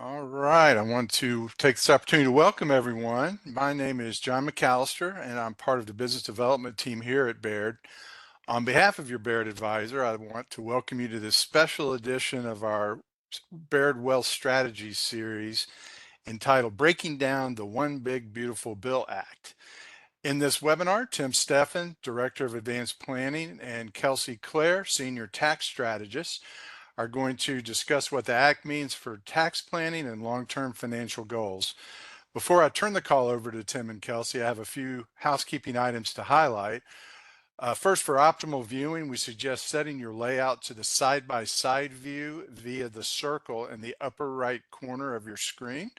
All right, I want to take this opportunity to welcome everyone. My name is John McAllister, and I'm part of the business development team here at Baird. On behalf of your Baird advisor, I want to welcome you to this special edition of our Baird Wealth Strategy series entitled Breaking Down the One Big Beautiful Bill Act. In this webinar, Tim Steffen, Director of Advanced Planning, and Kelsey Clare, Senior Tax Strategist, are going to discuss what the Act means for tax planning and long-term financial goals. Before I turn the call over to Tim and Kelsey, I have a few housekeeping items to highlight. First, for optimal viewing, we suggest setting your layout to the side-by-side view via the circle in the upper right corner of your screen.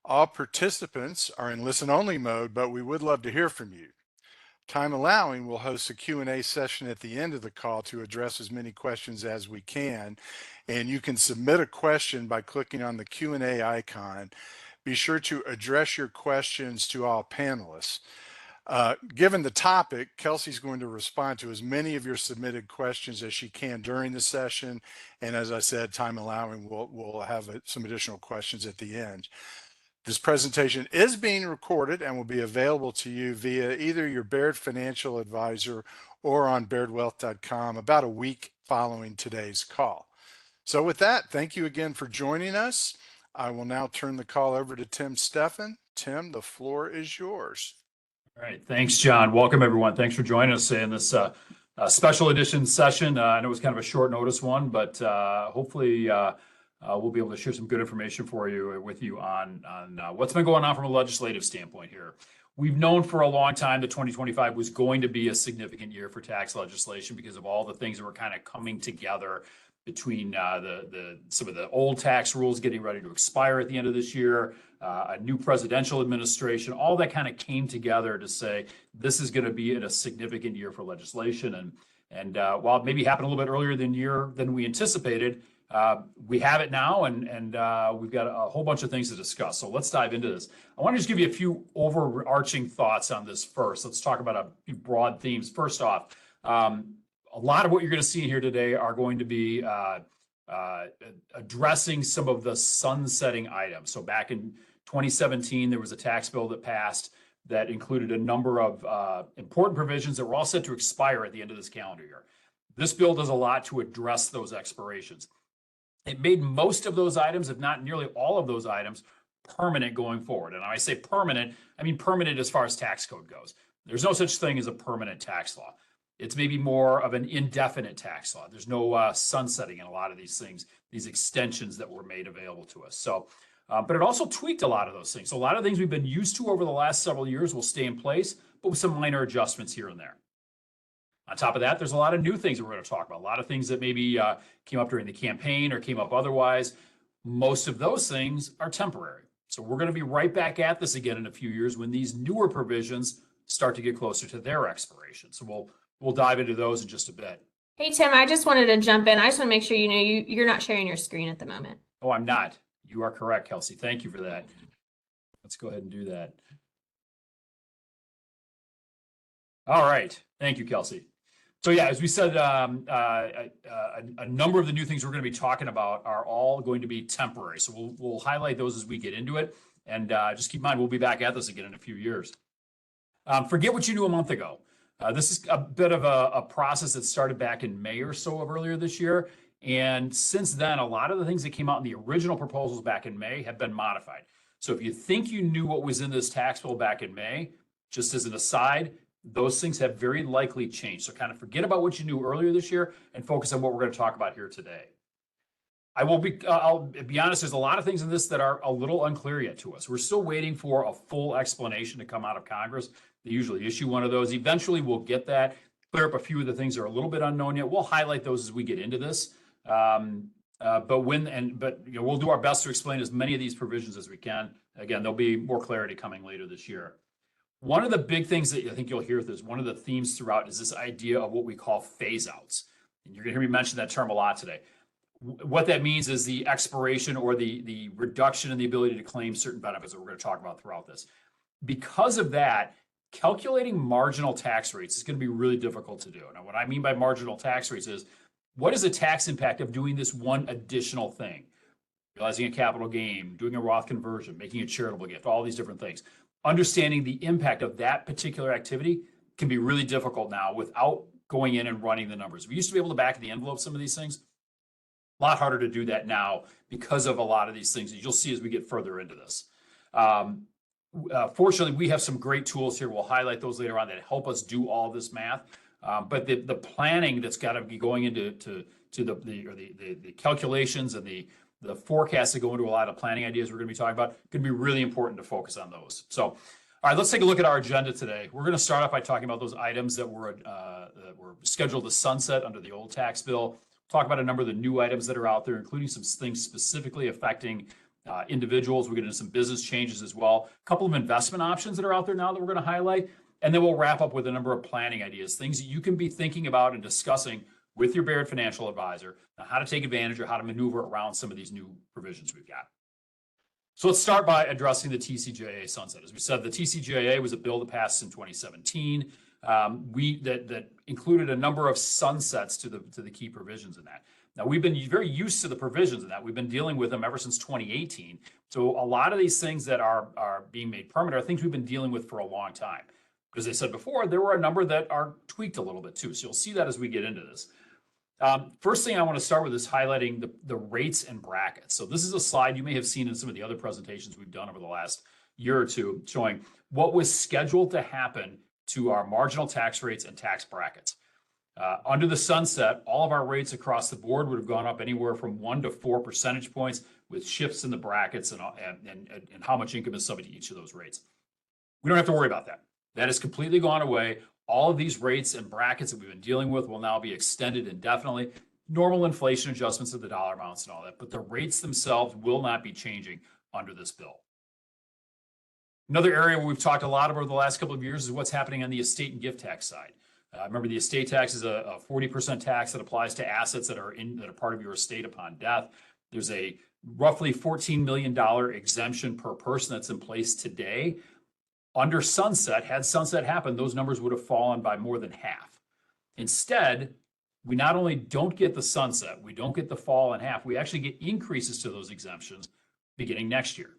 All participants are in listen-only mode, but we would love to hear from you. Time allowing, we'll host a Q&A session at the end of the call to address as many questions as we can. And you can submit a question by clicking on the Q&A icon. Be sure to address your questions to all panelists. Given the topic, Kelsey's going to respond to as many of your submitted questions as she can during the session. And as I said, time allowing, we'll have some additional questions at the end. This presentation is being recorded and will be available to you via either your Baird financial advisor or on bairdwealth.com about a week following today's call. So with that, thank you again for joining us. I will now turn the call over to Tim Steffen. Tim, the floor is yours. All right, thanks, John. Welcome, everyone. Thanks for joining us in this special edition session. I know it was kind of a short notice one, but hopefully we'll be able to share some good information with you on what's been going on from a legislative standpoint here. We've known for a long time that 2025 was going to be a significant year for tax legislation because of all the things that were kind of coming together between some of the old tax rules getting ready to expire at the end of this year, a new presidential administration, all that kind of came together to say this is going to be a significant year for legislation. And while it maybe happened a little bit earlier than we anticipated, we have it now, and we've got a whole bunch of things to discuss. So let's dive into this. I want to just give you a few overarching thoughts on this first. Let's talk about a few broad themes. First off, a lot of what you're going to see here today are going to be addressing some of the sunsetting items. So back in 2017, there was a tax bill that passed that included a number of important provisions that were all set to expire at the end of this calendar year. This bill does a lot to address those expirations. It made most of those items, if not nearly all of those items, permanent going forward. And when I say permanent, I mean permanent as far as tax code goes. There's no such thing as a permanent tax law. It's maybe more of an indefinite tax law. There's no sunsetting in a lot of these things, these extensions that were made available to us. So, but it also tweaked a lot of those things. So a lot of things we've been used to over the last several years will stay in place, but with some minor adjustments here and there. On top of that, there's a lot of new things that we're going to talk about, a lot of things that maybe came up during the campaign or came up otherwise. Most of those things are temporary. So we're going to be right back at this again in a few years when these newer provisions start to get closer to their expiration. So we'll dive into those in just a bit. Hey, Tim, I just wanted to jump in. I just want to make sure you know you're not sharing your screen at the moment. Oh, I'm not. You are correct, Kelsey. Thank you for that. Let's go ahead and do that. All right. Thank you, Kelsey. So yeah, as we said, a number of the new things we're going to be talking about are all going to be temporary. So we'll highlight those as we get into it. And just keep in mind, we'll be back at this again in a few years. Forget what you knew a month ago. This is a bit of a process that started back in May or so of earlier this year. And since then, a lot of the things that came out in the original proposals back in May have been modified. So if you think you knew what was in this tax bill back in May, just as an aside, those things have very likely changed. So kind of forget about what you knew earlier this year and focus on what we're going to talk about here today. I'll be honest, there's a lot of things in this that are a little unclear yet to us. We're still waiting for a full explanation to come out of Congress. They usually issue one of those. Eventually we'll get that, clear up a few of the things that are a little bit unknown yet. We'll highlight those as we get into this. But we'll do our best to explain as many of these provisions as we can. Again, there'll be more clarity coming later this year. One of the big things that I think you'll hear is one of the themes throughout is this idea of what we call phase outs. And you're going to hear me mention that term a lot today. What that means is the expiration or the reduction in the ability to claim certain benefits that we're going to talk about throughout this. Because of that, calculating marginal tax rates is going to be really difficult to do. Now, what I mean by marginal tax rates is what is the tax impact of doing this one additional thing? realizing a capital gain, doing a Roth conversion, making a charitable gift, all these different things. Understanding the impact of that particular activity can be really difficult now without going in and running the numbers. We used to be able to back of the envelope some of these things. A lot harder to do that now because of a lot of these things that you'll see as we get further into this. Fortunately, we have some great tools here. We'll highlight those later on that help us do all this math. But the planning that's got to be going into the calculations and the forecasts that go into a lot of planning ideas we're going to be talking about can be really important to focus on those. So, all right, let's take a look at our agenda today. We're going to start off by talking about those items that were scheduled to sunset under the old tax bill. Talk about a number of the new items that are out there, including some things specifically affecting individuals. We'll get into some business changes as well. A couple of investment options that are out there now that we're going to highlight. And then we'll wrap up with a number of planning ideas, things that you can be thinking about and discussing with your Baird financial advisor on how to take advantage or how to maneuver around some of these new provisions we've got. So let's start by addressing the TCJA sunset. As we said, the TCJA was a bill that passed in 2017. That included a number of sunsets to the key provisions in that. Now, we've been very used to the provisions in that. We've been dealing with them ever since 2018. So a lot of these things that are being made permanent are things we've been dealing with for a long time. As I said before, there were a number that are tweaked a little bit too. So you'll see that as we get into this. First thing I want to start with is highlighting the rates and brackets. So this is a slide you may have seen in some of the other presentations we've done over the last year or two, showing what was scheduled to happen to our marginal tax rates and tax brackets. Under the sunset, all of our rates across the board would have gone up anywhere from 1 to 4 percentage points with shifts in the brackets and how much income is subject to each of those rates. We don't have to worry about that. That has completely gone away. All of these rates and brackets that we've been dealing with will now be extended indefinitely. Normal inflation adjustments of the dollar amounts and all that, but the rates themselves will not be changing under this bill. Another area where we've talked a lot over the last couple of years is what's happening on the estate and gift tax side. Remember, the estate tax is a 40% tax that applies to assets that are part of your estate upon death. There's a roughly $14 million exemption per person that's in place today. Under sunset, had sunset happened, those numbers would have fallen by more than half. Instead, we not only don't get the sunset, we don't get the fall in half, we actually get increases to those exemptions beginning next year.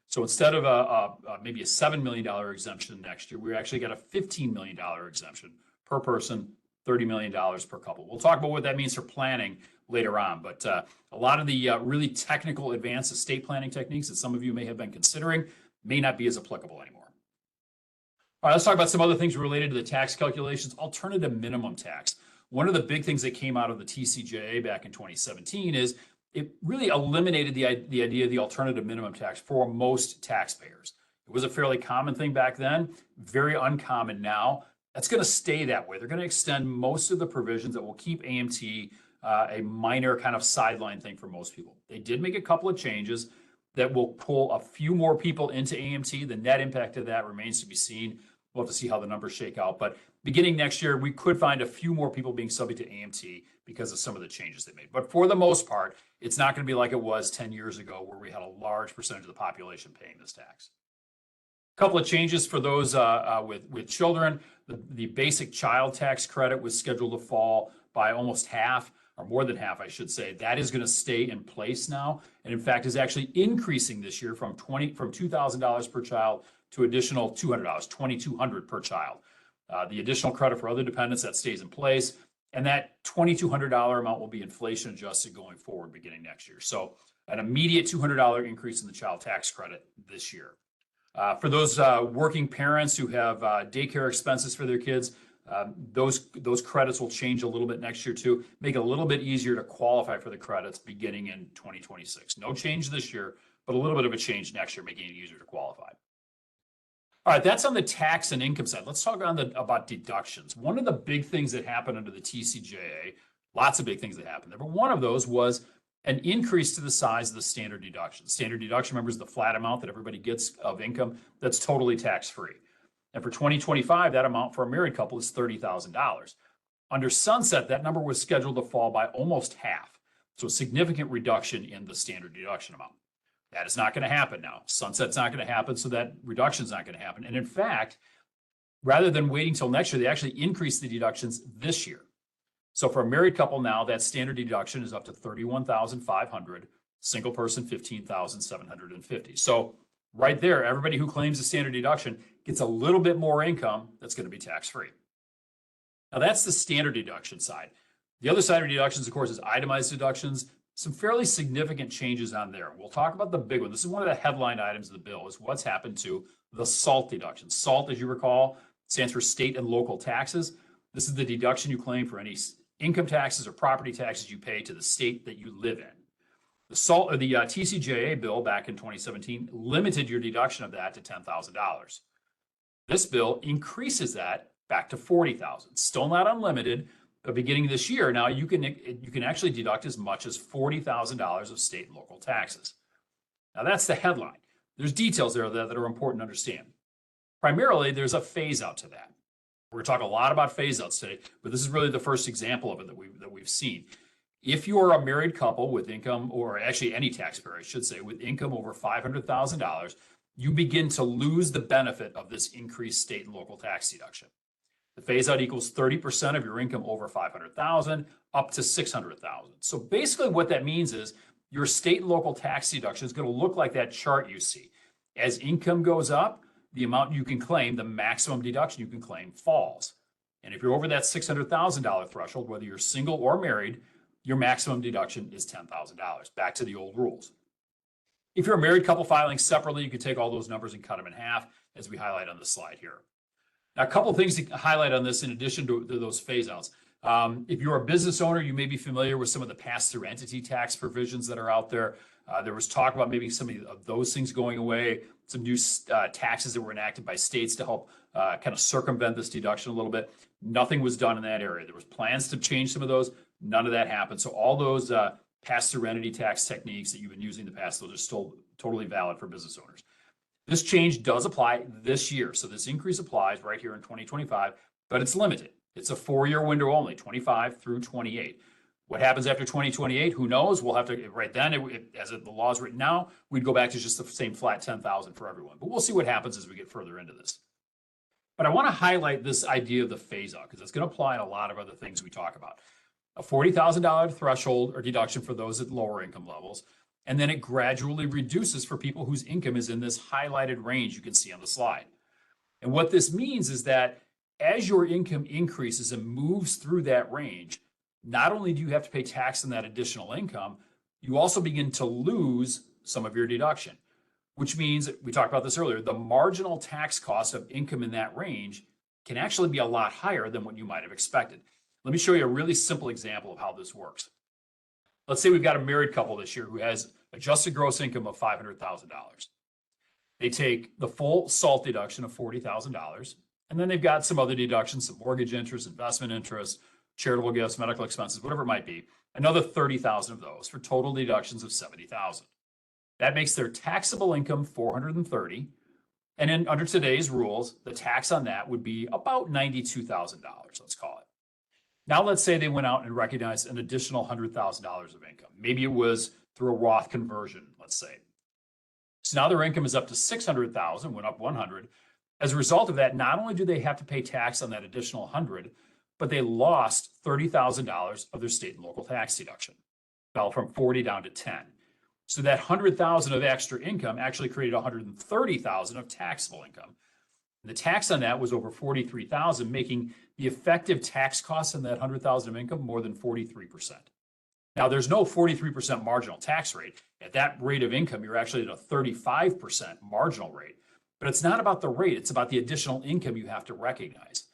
So instead of maybe a $7 million exemption next year, we actually got a $15 million exemption per person, $30 million per couple. We'll talk about what that means for planning later on, but a lot of the really technical advanced estate planning techniques that some of you may have been considering may not be as applicable anymore. All right, let's talk about some other things related to the tax calculations. Alternative minimum tax. One of the big things that came out of the TCJA back in 2017 is it really eliminated the idea of the alternative minimum tax for most taxpayers. It was a fairly common thing back then, very uncommon now. That's going to stay that way. They're going to extend most of the provisions that will keep AMT a minor kind of sideline thing for most people. They did make a couple of changes that will pull a few more people into AMT. The net impact of that remains to be seen. We'll have to see how the numbers shake out. But beginning next year, we could find a few more people being subject to AMT because of some of the changes they made. But for the most part, it's not going to be like it was 10 years ago where we had a large percentage of the population paying this tax. A couple of changes for those with children. The basic child tax credit was scheduled to fall by almost half, or more than half, I should say. That is going to stay in place now, and in fact is actually increasing this year from $2,000 per child to additional $200, $2,200 per child. The additional credit for other dependents, that stays in place, and that $2,200 amount will be inflation adjusted going forward beginning next year. So an immediate $200 increase in the child tax credit this year. For those working parents who have daycare expenses for their kids, those credits will change a little bit next year too, make it a little bit easier to qualify for the credits beginning in 2026. No change this year, but a little bit of a change next year, making it easier to qualify. All right, that's on the tax and income side. Let's talk about deductions. One of the big things that happened under the TCJA, lots of big things that happened there, but one of those was an increase to the size of the standard deduction. Standard deduction, remember, is the flat amount that everybody gets of income that's totally tax-free. And for 2025, that amount for a married couple is $30,000. Under sunset, that number was scheduled to fall by almost half. So a significant reduction in the standard deduction amount. That is not going to happen now. Sunset's not going to happen, so that reduction's not going to happen. And in fact, rather than waiting till next year, they actually increased the deductions this year. So for a married couple now, that standard deduction is up to $31,500. Single person, 15,750. So right there, everybody who claims a standard deduction gets a little bit more income that's going to be tax-free. Now that's the standard deduction side. The other side of deductions, of course, is itemized deductions. Some fairly significant changes on there. We'll talk about the big one. This is one of the headline items of the bill, is what's happened to the SALT deduction. SALT, as you recall, stands for state and local taxes. This is the deduction you claim for any income taxes or property taxes you pay to the state that you live in. The SALT or the TCJA bill back in 2017 limited your deduction of that to $10,000. This bill increases that back to $40,000. Still not unlimited, but beginning this year, now you can actually deduct as much as $40,000 of state and local taxes. Now that's the headline. There's details there that are important to understand. Primarily, there's a phase out to that. We're going to talk a lot about phase outs today, but this is really the first example of it that we've seen. If you are a married couple with income, or actually any taxpayer, I should say, with income over $500,000, you begin to lose the benefit of this increased state and local tax deduction. The phase out equals 30% of your income over $500,000 up to $600,000. So basically what that means is your state and local tax deduction is going to look like that chart you see. As income goes up, the amount you can claim, the maximum deduction you can claim, falls. And if you're over that $600,000 threshold, whether you're single or married, your maximum deduction is $10,000, back to the old rules. If you're a married couple filing separately, you can take all those numbers and cut them in half, as we highlight on the slide here. Now, a couple of things to highlight on this in addition to those phase outs. If you're a business owner, you may be familiar with some of the pass-through entity tax provisions that are out there. There was talk about maybe some of those things going away, some new taxes that were enacted by states to help kind of circumvent this deduction a little bit. Nothing was done in that area. There was plans to change some of those. None of that happened. So all those pass-through entity tax techniques that you've been using in the past, those are still totally valid for business owners. This change does apply this year. So this increase applies right here in 2025, but it's limited. It's a 4-year window only, 25 through 28. What happens after 2028? Who knows? We'll have to, right then, as the law is written now, we'd go back to just the same flat 10,000 for everyone. But we'll see what happens as we get further into this. But I want to highlight this idea of the phase out because it's going to apply in a lot of other things we talk about. A $40,000 threshold or deduction for those at lower income levels. And then it gradually reduces for people whose income is in this highlighted range you can see on the slide. And what this means is that as your income increases and moves through that range, not only do you have to pay tax on that additional income, you also begin to lose some of your deduction, which means, we talked about this earlier, the marginal tax cost of income in that range can actually be a lot higher than what you might have expected. Let me show you a really simple example of how this works. Let's say we've got a married couple this year who has adjusted gross income of $500,000. They take the full SALT deduction of $40,000, and then they've got some other deductions, some mortgage interest, investment interest, charitable gifts, medical expenses, whatever it might be, another $30,000 of those for total deductions of $70,000. That makes their taxable income $430,000, and then under today's rules, the tax on that would be about $92,000, let's call it. Now, let's say they went out and recognized an additional $100,000 of income. Maybe it was through a Roth conversion, let's say. So now their income is up to $600,000, went up $100,000. As a result of that, not only do they have to pay tax on that additional $100,000, but they lost $30,000 of their state and local tax deduction. Fell from 40 down to 10. So that $100,000 of extra income actually created $130,000 of taxable income. The tax on that was over $43,000, making the effective tax cost on that $100,000 of income more than 43%. Now, there's no 43% marginal tax rate. At that rate of income, you're actually at a 35% marginal rate. But it's not about the rate, it's about the additional income you have to recognize.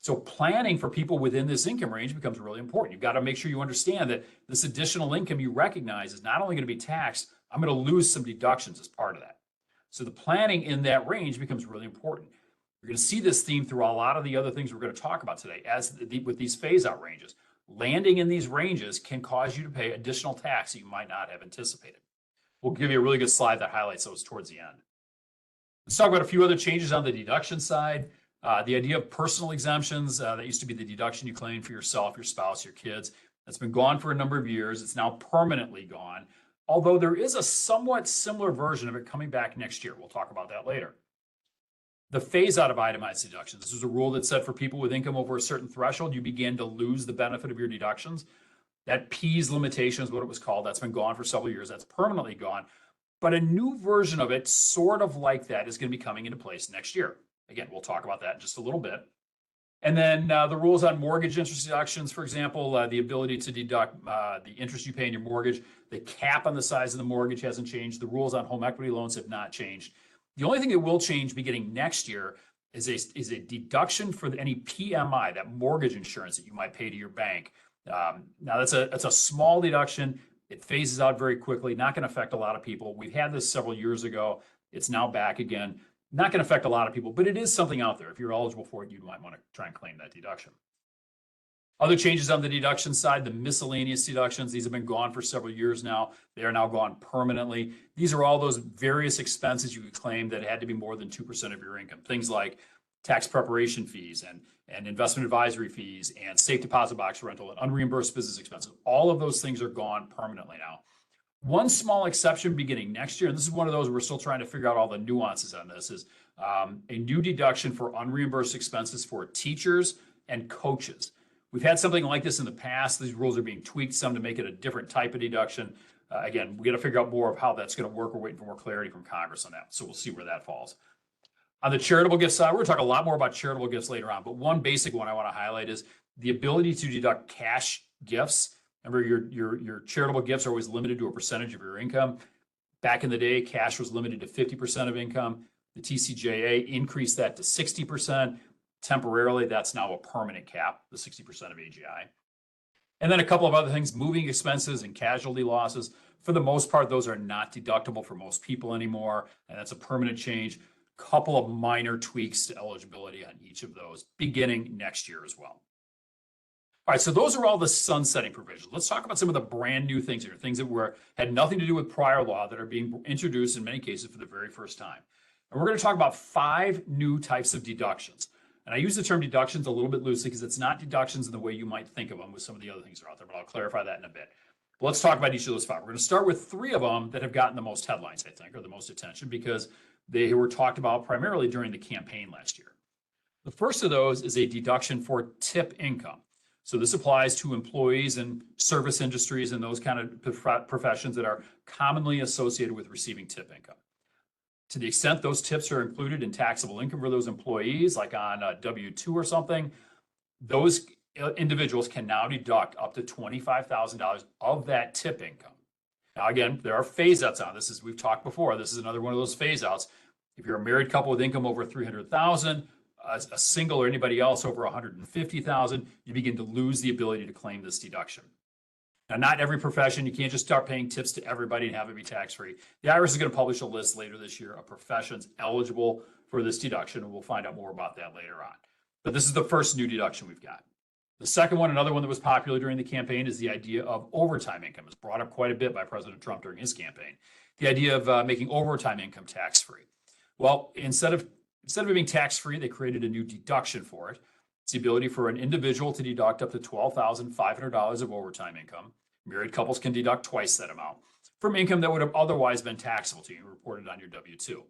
So planning for people within this income range becomes really important. You've got to make sure you understand that this additional income you recognize is not only going to be taxed, I'm going to lose some deductions as part of that. So the planning in that range becomes really important. You're going to see this theme through a lot of the other things we're going to talk about today with these phase-out ranges. Landing in these ranges can cause you to pay additional tax that you might not have anticipated. We'll give you a really good slide that highlights those towards the end. Let's talk about a few other changes on the deduction side. The idea of personal exemptions, that used to be the deduction you claim for yourself, your spouse, your kids. That's been gone for a number of years. It's now permanently gone, although there is a somewhat similar version of it coming back next year. We'll talk about that later. The phase out of itemized deductions. This was a rule that said for people with income over a certain threshold, you began to lose the benefit of your deductions. That P's limitation is what it was called. That's been gone for several years. That's permanently gone. But a new version of it, sort of like that, is going to be coming into place next year. Again, we'll talk about that in just a little bit. And then the rules on mortgage interest deductions, for example, the ability to deduct the interest you pay in your mortgage, the cap on the size of the mortgage hasn't changed. The rules on home equity loans have not changed. The only thing that will change beginning next year is a deduction for any PMI, that mortgage insurance that you might pay to your bank. Now that's a small deduction. It phases out very quickly, not going to affect a lot of people. We've had this several years ago. It's now back again. Not going to affect a lot of people, but it is something out there. If you're eligible for it, you might want to try and claim that deduction. Other changes on the deduction side, the miscellaneous deductions, these have been gone for several years now. They are now gone permanently. These are all those various expenses you could claim that had to be more than 2% of your income. Things like tax preparation fees and investment advisory fees and safe deposit box rental and unreimbursed business expenses. All of those things are gone permanently now. One small exception beginning next year, and this is one of those we're still trying to figure out all the nuances on this, is a new deduction for unreimbursed expenses for teachers and coaches. We've had something like this in the past. These rules are being tweaked some to make it a different type of deduction. Again, we got to figure out more of how that's going to work. We're waiting for more clarity from Congress on that. So we'll see where that falls. On the charitable gift side, we're going to talk a lot more about charitable gifts later on, but one basic one I want to highlight is the ability to deduct cash gifts. Remember, your charitable gifts are always limited to a percentage of your income. Back in the day, cash was limited to 50% of income. The TCJA increased that to 60%. Temporarily, that's now a permanent cap, the 60% of AGI. And then a couple of other things, moving expenses and casualty losses. For the most part, those are not deductible for most people anymore, and that's a permanent change. Couple of minor tweaks to eligibility on each of those beginning next year as well. All right, so those are all the sunsetting provisions. Let's talk about some of the brand new things here, things that had nothing to do with prior law that are being introduced in many cases for the very first time. And we're going to talk about 5 new types of deductions. And I use the term deductions a little bit loosely because it's not deductions in the way you might think of them with some of the other things that are out there, but I'll clarify that in a bit. But let's talk about each of those 5. We're going to start with 3 of them that have gotten the most headlines, I think, or the most attention because they were talked about primarily during the campaign last year. The first of those is a deduction for tip income. So this applies to employees in service industries and those kind of professions that are commonly associated with receiving tip income. To the extent those tips are included in taxable income for those employees, like on a W-2 or something, those individuals can now deduct up to $25,000 of that tip income. Now, again, there are phase outs on this. As we've talked before, this is another one of those phase outs. If you're a married couple with income over $300,000, a single or anybody else over $150,000, you begin to lose the ability to claim this deduction. Now, not every profession, you can't just start paying tips to everybody and have it be tax-free. The IRS is going to publish a list later this year of professions eligible for this deduction, and we'll find out more about that later on. But this is the first new deduction we've got. The second one, another one that was popular during the campaign, is the idea of overtime income. It's brought up quite a bit by President Trump during his campaign. The idea of making overtime income tax-free. Well, instead of it being tax-free, they created a new deduction for it. It's the ability for an individual to deduct up to $12,500 of overtime income. Married couples can deduct twice that amount from income that would have otherwise been taxable to you and reported on your W-2.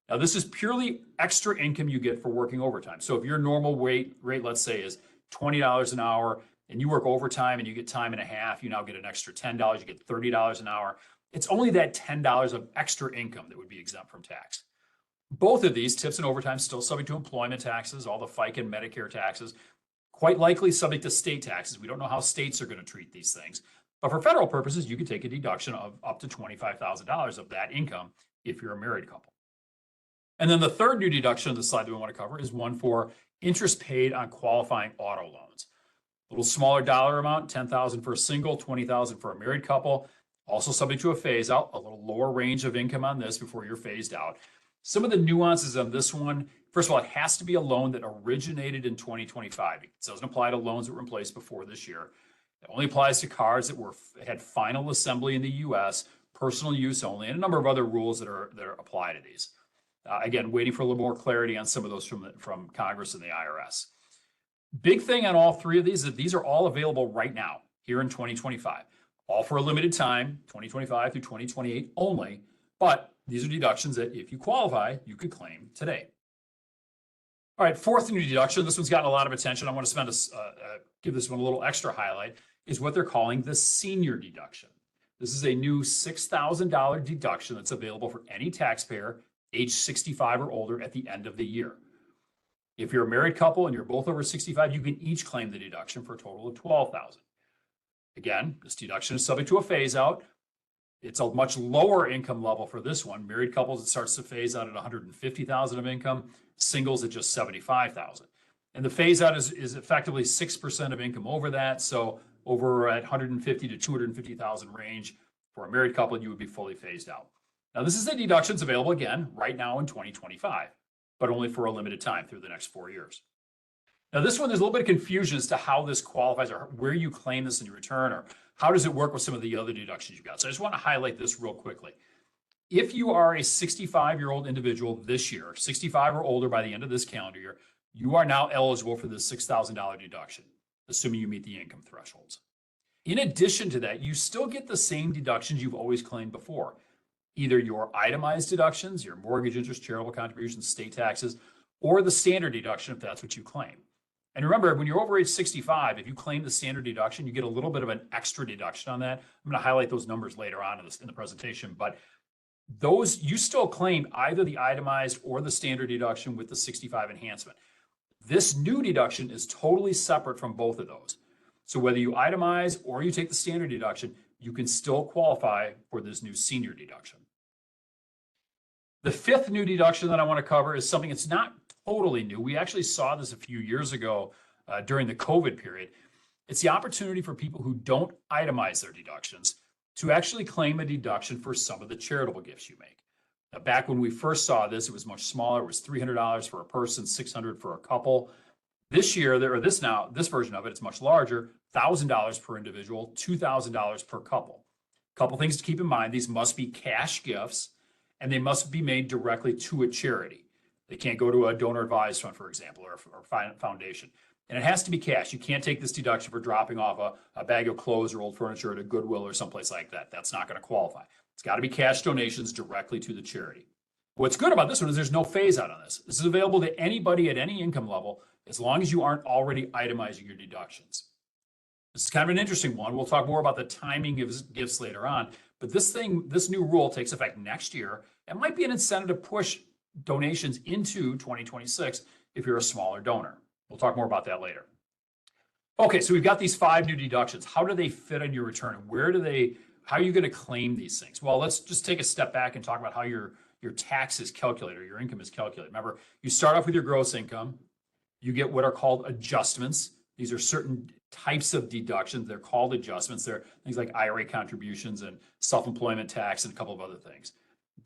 Now, this is purely extra income you get for working overtime. So if your normal rate, let's say, is $20 an hour, and you work overtime and you get time and a half, you now get an extra $10, you get $30 an hour. It's only that $10 of extra income that would be exempt from tax. Both of these, tips and overtime, still subject to employment taxes, all the FICA and Medicare taxes, quite likely subject to state taxes. We don't know how states are going to treat these things. But for federal purposes, you could take a deduction of up to $25,000 of that income if you're a married couple. And then the third new deduction on the slide that we want to cover is one for interest paid on qualifying auto loans. A little smaller dollar amount, $10,000 for a single, $20,000 for a married couple. Also subject to a phase out, a little lower range of income on this before you're phased out. Some of the nuances on this one, first of all, it has to be a loan that originated in 2025. It doesn't apply to loans that were in place before this year. It only applies to cars that had final assembly in the U.S., personal use only, and a number of other rules that apply to these. Again, waiting for a little more clarity on some of those from Congress and the IRS. Big thing on all 3 of these is that these are all available right now, here in 2025, all for a limited time, 2025 through 2028 only, but these are deductions that if you qualify, you could claim today. All right, fourth new deduction. This one's gotten a lot of attention. I want to give this one a little extra highlight. is what they're calling the senior deduction. This is a new $6,000 deduction that's available for any taxpayer age 65 or older at the end of the year. If you're a married couple and you're both over 65, you can each claim the deduction for a total of $12,000. Again, this deduction is subject to a phase out. It's a much lower income level for this one. Married couples, it starts to phase out at $150,000 of income, singles at just $75,000. And the phase out is effectively 6% of income over that. So over at $150,000 to $250,000 range for a married couple, you would be fully phased out. Now, this is a deduction that's available again right now in 2025, but only for a limited time through the next 4 years. Now, this one, there's a little bit of confusion as to how this qualifies or where you claim this in your return, or how does it work with some of the other deductions you've got. So I just want to highlight this real quickly. If you are a 65-year-old individual this year, 65 or older by the end of this calendar year, you are now eligible for this $6,000 deduction, assuming you meet the income thresholds. In addition to that, you still get the same deductions you've always claimed before. Either your itemized deductions, your mortgage interest, charitable contributions, state taxes, or the standard deduction if that's what you claim. And remember, when you're over age 65, if you claim the standard deduction, you get a little bit of an extra deduction on that. I'm going to highlight those numbers later on in the presentation, but those, you still claim either the itemized or the standard deduction with the 65 enhancement. This new deduction is totally separate from both of those. So whether you itemize or you take the standard deduction, you can still qualify for this new senior deduction. The fifth new deduction that I want to cover is something that's not totally new. We actually saw this a few years ago during the COVID period. It's the opportunity for people who don't itemize their deductions to actually claim a deduction for some of the charitable gifts you make. Now, back when we first saw this, it was much smaller. It was $300 for a person, $600 for a couple. This year, this version of it, it's much larger, $1,000 per individual, $2,000 per couple. Couple things to keep in mind: these must be cash gifts, and they must be made directly to a charity. They can't go to a donor advised fund, for example, or a foundation. And it has to be cash. You can't take this deduction for dropping off a bag of clothes or old furniture at a Goodwill or someplace like that. That's not going to qualify. It's got to be cash donations directly to the charity. What's good about this one is there's no phase out on this. This is available to anybody at any income level as long as you aren't already itemizing your deductions. This is kind of an interesting one. We'll talk more about the timing of gifts later on. But this new rule takes effect next year and might be an incentive to push donations into 2026 if you're a smaller donor. We'll talk more about that later. Okay, so we've got these 5 new deductions. How do they fit on your return? And how are you going to claim these things? Well, let's just take a step back and talk about how your tax is calculated, or your income is calculated. Remember, you start off with your gross income. You get what are called adjustments. These are certain types of deductions. They're called adjustments. They're things like IRA contributions and self-employment tax and a couple of other things.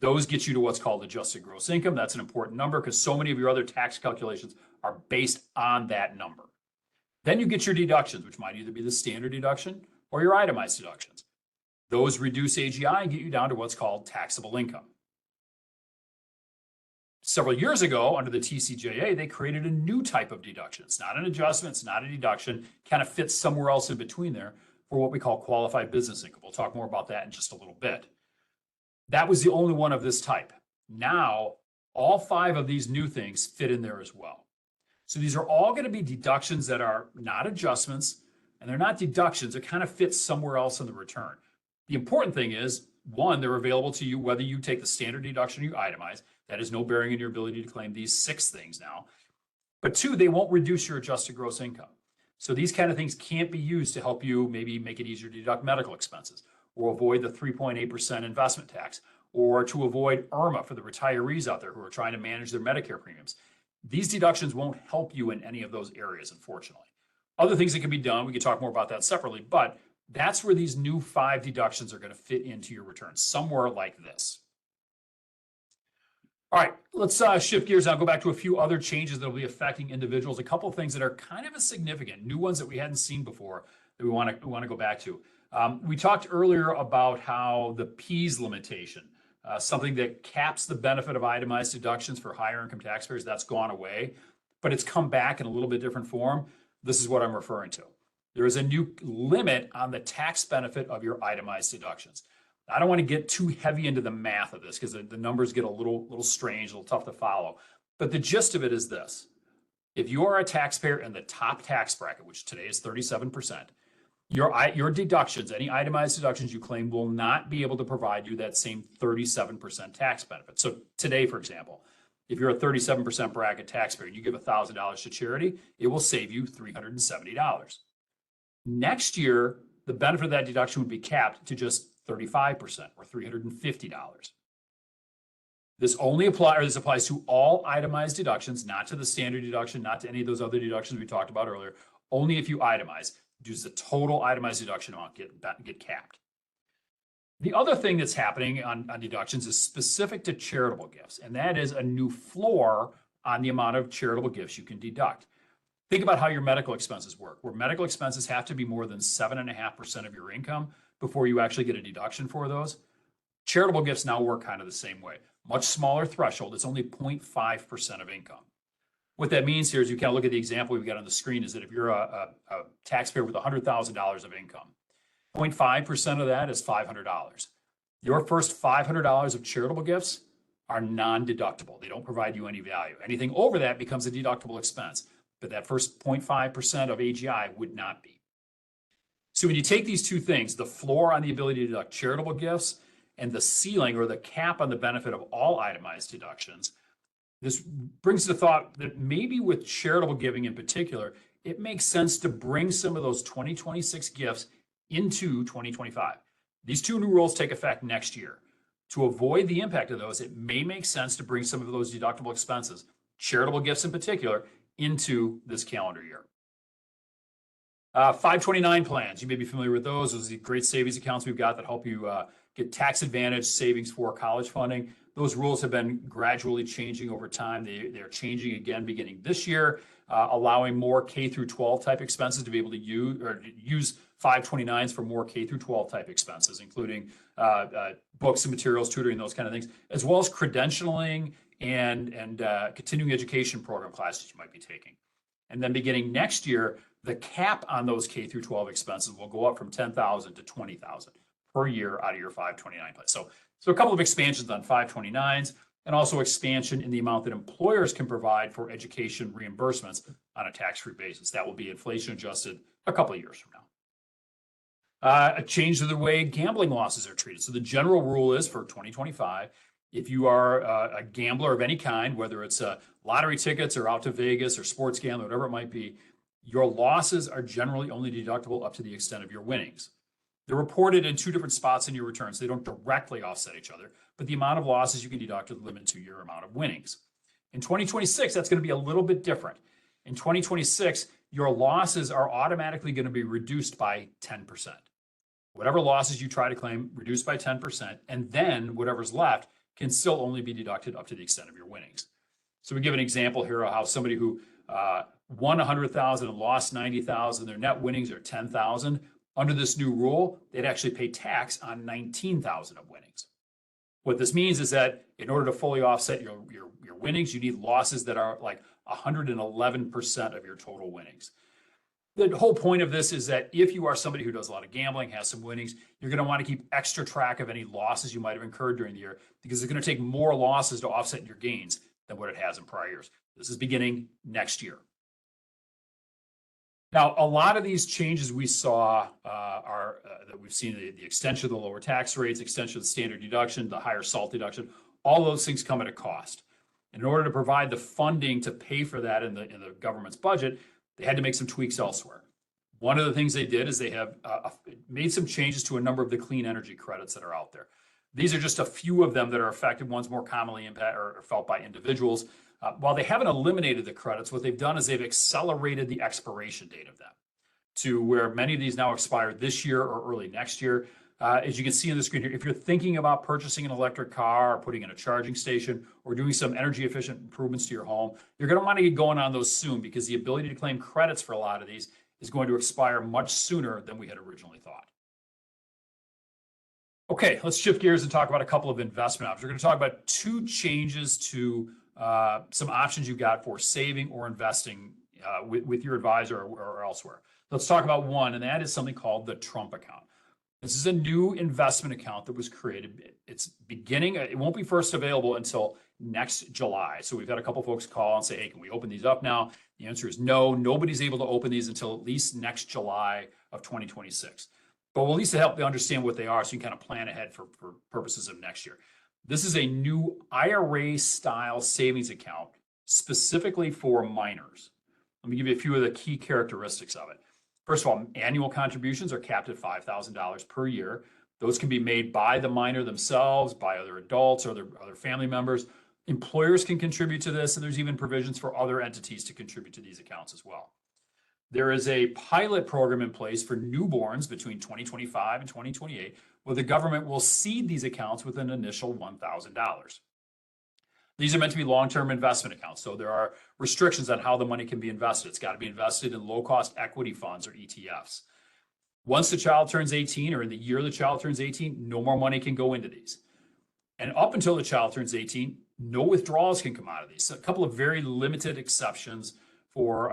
Those get you to what's called adjusted gross income. That's an important number because so many of your other tax calculations are based on that number. Then you get your deductions, which might either be the standard deduction or your itemized deductions. Those reduce AGI and get you down to what's called taxable income. Several years ago, under the TCJA, they created a new type of deduction. It's not an adjustment, it's not a deduction, kind of fits somewhere else in between there for what we call qualified business income. We'll talk more about that in just a little bit. That was the only one of this type. Now, all 5 of these new things fit in there as well. So these are all going to be deductions that are not adjustments, and they're not deductions. It kind of fits somewhere else in the return. The important thing is, one, they're available to you whether you take the standard deduction or you itemize. That is no bearing in your ability to claim these 6 things now. But 2, they won't reduce your adjusted gross income. So these kind of things can't be used to help you maybe make it easier to deduct medical expenses, or avoid the 3.8% investment tax, or to avoid IRMA for the retirees out there who are trying to manage their Medicare premiums. These deductions won't help you in any of those areas, unfortunately. Other things that can be done, we can talk more about that separately, but that's where these new 5 deductions are going to fit into your return, somewhere like this. All right, let's shift gears now, go back to a few other changes that will be affecting individuals. A couple of things that are kind of significant, new ones that we hadn't seen before that we want to go back to. We talked earlier about how the P's limitation, something that caps the benefit of itemized deductions for higher income taxpayers, that's gone away, but it's come back in a little bit different form. This is what I'm referring to. There is a new limit on the tax benefit of your itemized deductions. I don't want to get too heavy into the math of this because the numbers get a little strange, a little tough to follow. But the gist of it is this. If you are a taxpayer in the top tax bracket, which today is 37%, Your deductions, any itemized deductions you claim, will not be able to provide you that same 37% tax benefit. So today, for example, if you're a 37% bracket taxpayer and you give $1,000 to charity, it will save you $370. Next year, the benefit of that deduction would be capped to just 35% or $350. This applies to all itemized deductions, not to the standard deduction, not to any of those other deductions we talked about earlier. Only if you itemize, does the total itemized deduction amount get capped. The other thing that's happening on deductions is specific to charitable gifts, and that is a new floor on the amount of charitable gifts you can deduct. Think about how your medical expenses work, where medical expenses have to be more than 7.5% of your income before you actually get a deduction for those. Charitable gifts now work kind of the same way. Much smaller threshold. It's only 0.5% of income. What that means here is you kind of look at the example we've got on the screen is that if you're a taxpayer with $100,000 of income, 0.5% of that is $500. Your first $500 of charitable gifts are non-deductible. They don't provide you any value. Anything over that becomes a deductible expense, but that first 0.5% of AGI would not be. So when you take these two things, the floor on the ability to deduct charitable gifts and the ceiling or the cap on the benefit of all itemized deductions, this brings the thought that maybe with charitable giving in particular, it makes sense to bring some of those 2026 gifts into 2025. These two new rules take effect next year. To avoid the impact of those, it may make sense to bring some of those deductible expenses, charitable gifts in particular, into this calendar year. 529 plans, you may be familiar with those. Those are the great savings accounts we've got that help you get tax advantage savings for college funding. Those rules have been gradually changing over time. They're changing again beginning this year, allowing more K through 12 type expenses to be able to use 529s for more K through 12 type expenses, including books and materials, tutoring, those kind of things, as well as credentialing and continuing education program classes you might be taking. And then beginning next year, the cap on those K through 12 expenses will go up from $10,000 to $20,000 per year out of your 529 plan. So a couple of expansions on 529s and also expansion in the amount that employers can provide for education reimbursements on a tax-free basis. That will be inflation adjusted a couple of years from now. A change to the way gambling losses are treated. So the general rule is for 2025, if you are a gambler of any kind, whether it's lottery tickets or out to Vegas or sports gambling, whatever it might be, your losses are generally only deductible up to the extent of your winnings. They're reported in two different spots in your returns. They don't directly offset each other, but the amount of losses you can deduct is limited to your amount of winnings. In 2026, that's going to be a little bit different. In 2026, your losses are automatically going to be reduced by 10%. Whatever losses you try to claim, reduced by 10%, and then whatever's left can still only be deducted up to the extent of your winnings. So we give an example here of how somebody who won 100,000 and lost 90,000, their net winnings are 10,000. Under this new rule, they'd actually pay tax on 19,000 of winnings. What this means is that in order to fully offset your winnings, you need losses that are like 111% of your total winnings. The whole point of this is that if you are somebody who does a lot of gambling, has some winnings, you're going to want to keep extra track of any losses you might have incurred during the year because it's going to take more losses to offset your gains than what it has in prior years. This is beginning next year. Now, a lot of these changes we saw that we've seen the extension of the lower tax rates, extension of the standard deduction, the higher SALT deduction, all those things come at a cost. And in order to provide the funding to pay for that in the government's budget, they had to make some tweaks elsewhere. One of the things they did is they have made some changes to a number of the clean energy credits that are out there. These are just a few of them that are effective, ones more commonly impact or felt by individuals. While they haven't eliminated the credits, what they've done is they've accelerated the expiration date of them to where many of these now expire this year or early next year. As you can see on the screen here, if you're thinking about purchasing an electric car or putting in a charging station or doing some energy efficient improvements to your home, you're going to want to get going on those soon because the ability to claim credits for a lot of these is going to expire much sooner than we had originally thought. Okay, let's shift gears and talk about a couple of investment options. We're going to talk about two changes to some options you've got for saving or investing with your advisor or elsewhere. Let's talk about one, and that is something called the Trump account. This is a new investment account that was created. It's beginning, it won't be first available until next July. So we've had a couple folks call and say, hey, can we open these up now? The answer is no, nobody's able to open these until at least next July of 2026. But we'll at least help you understand what they are so you can kind of plan ahead for purposes of next year. This is a new IRA style savings account specifically for minors. Let me give you a few of the key characteristics of it. First of all, annual contributions are capped at $5,000 per year. Those can be made by the minor themselves, by other adults or other family members. Employers can contribute to this, and there's even provisions for other entities to contribute to these accounts as well. There is a pilot program in place for newborns between 2025 and 2028, where the government will seed these accounts with an initial $1,000. These are meant to be long-term investment accounts, so there are restrictions on how the money can be invested. It's got to be invested in low-cost equity funds or ETFs. Once the child turns 18, or in the year the child turns 18, no more money can go into these. And up until the child turns 18, no withdrawals can come out of these. So a couple of very limited exceptions for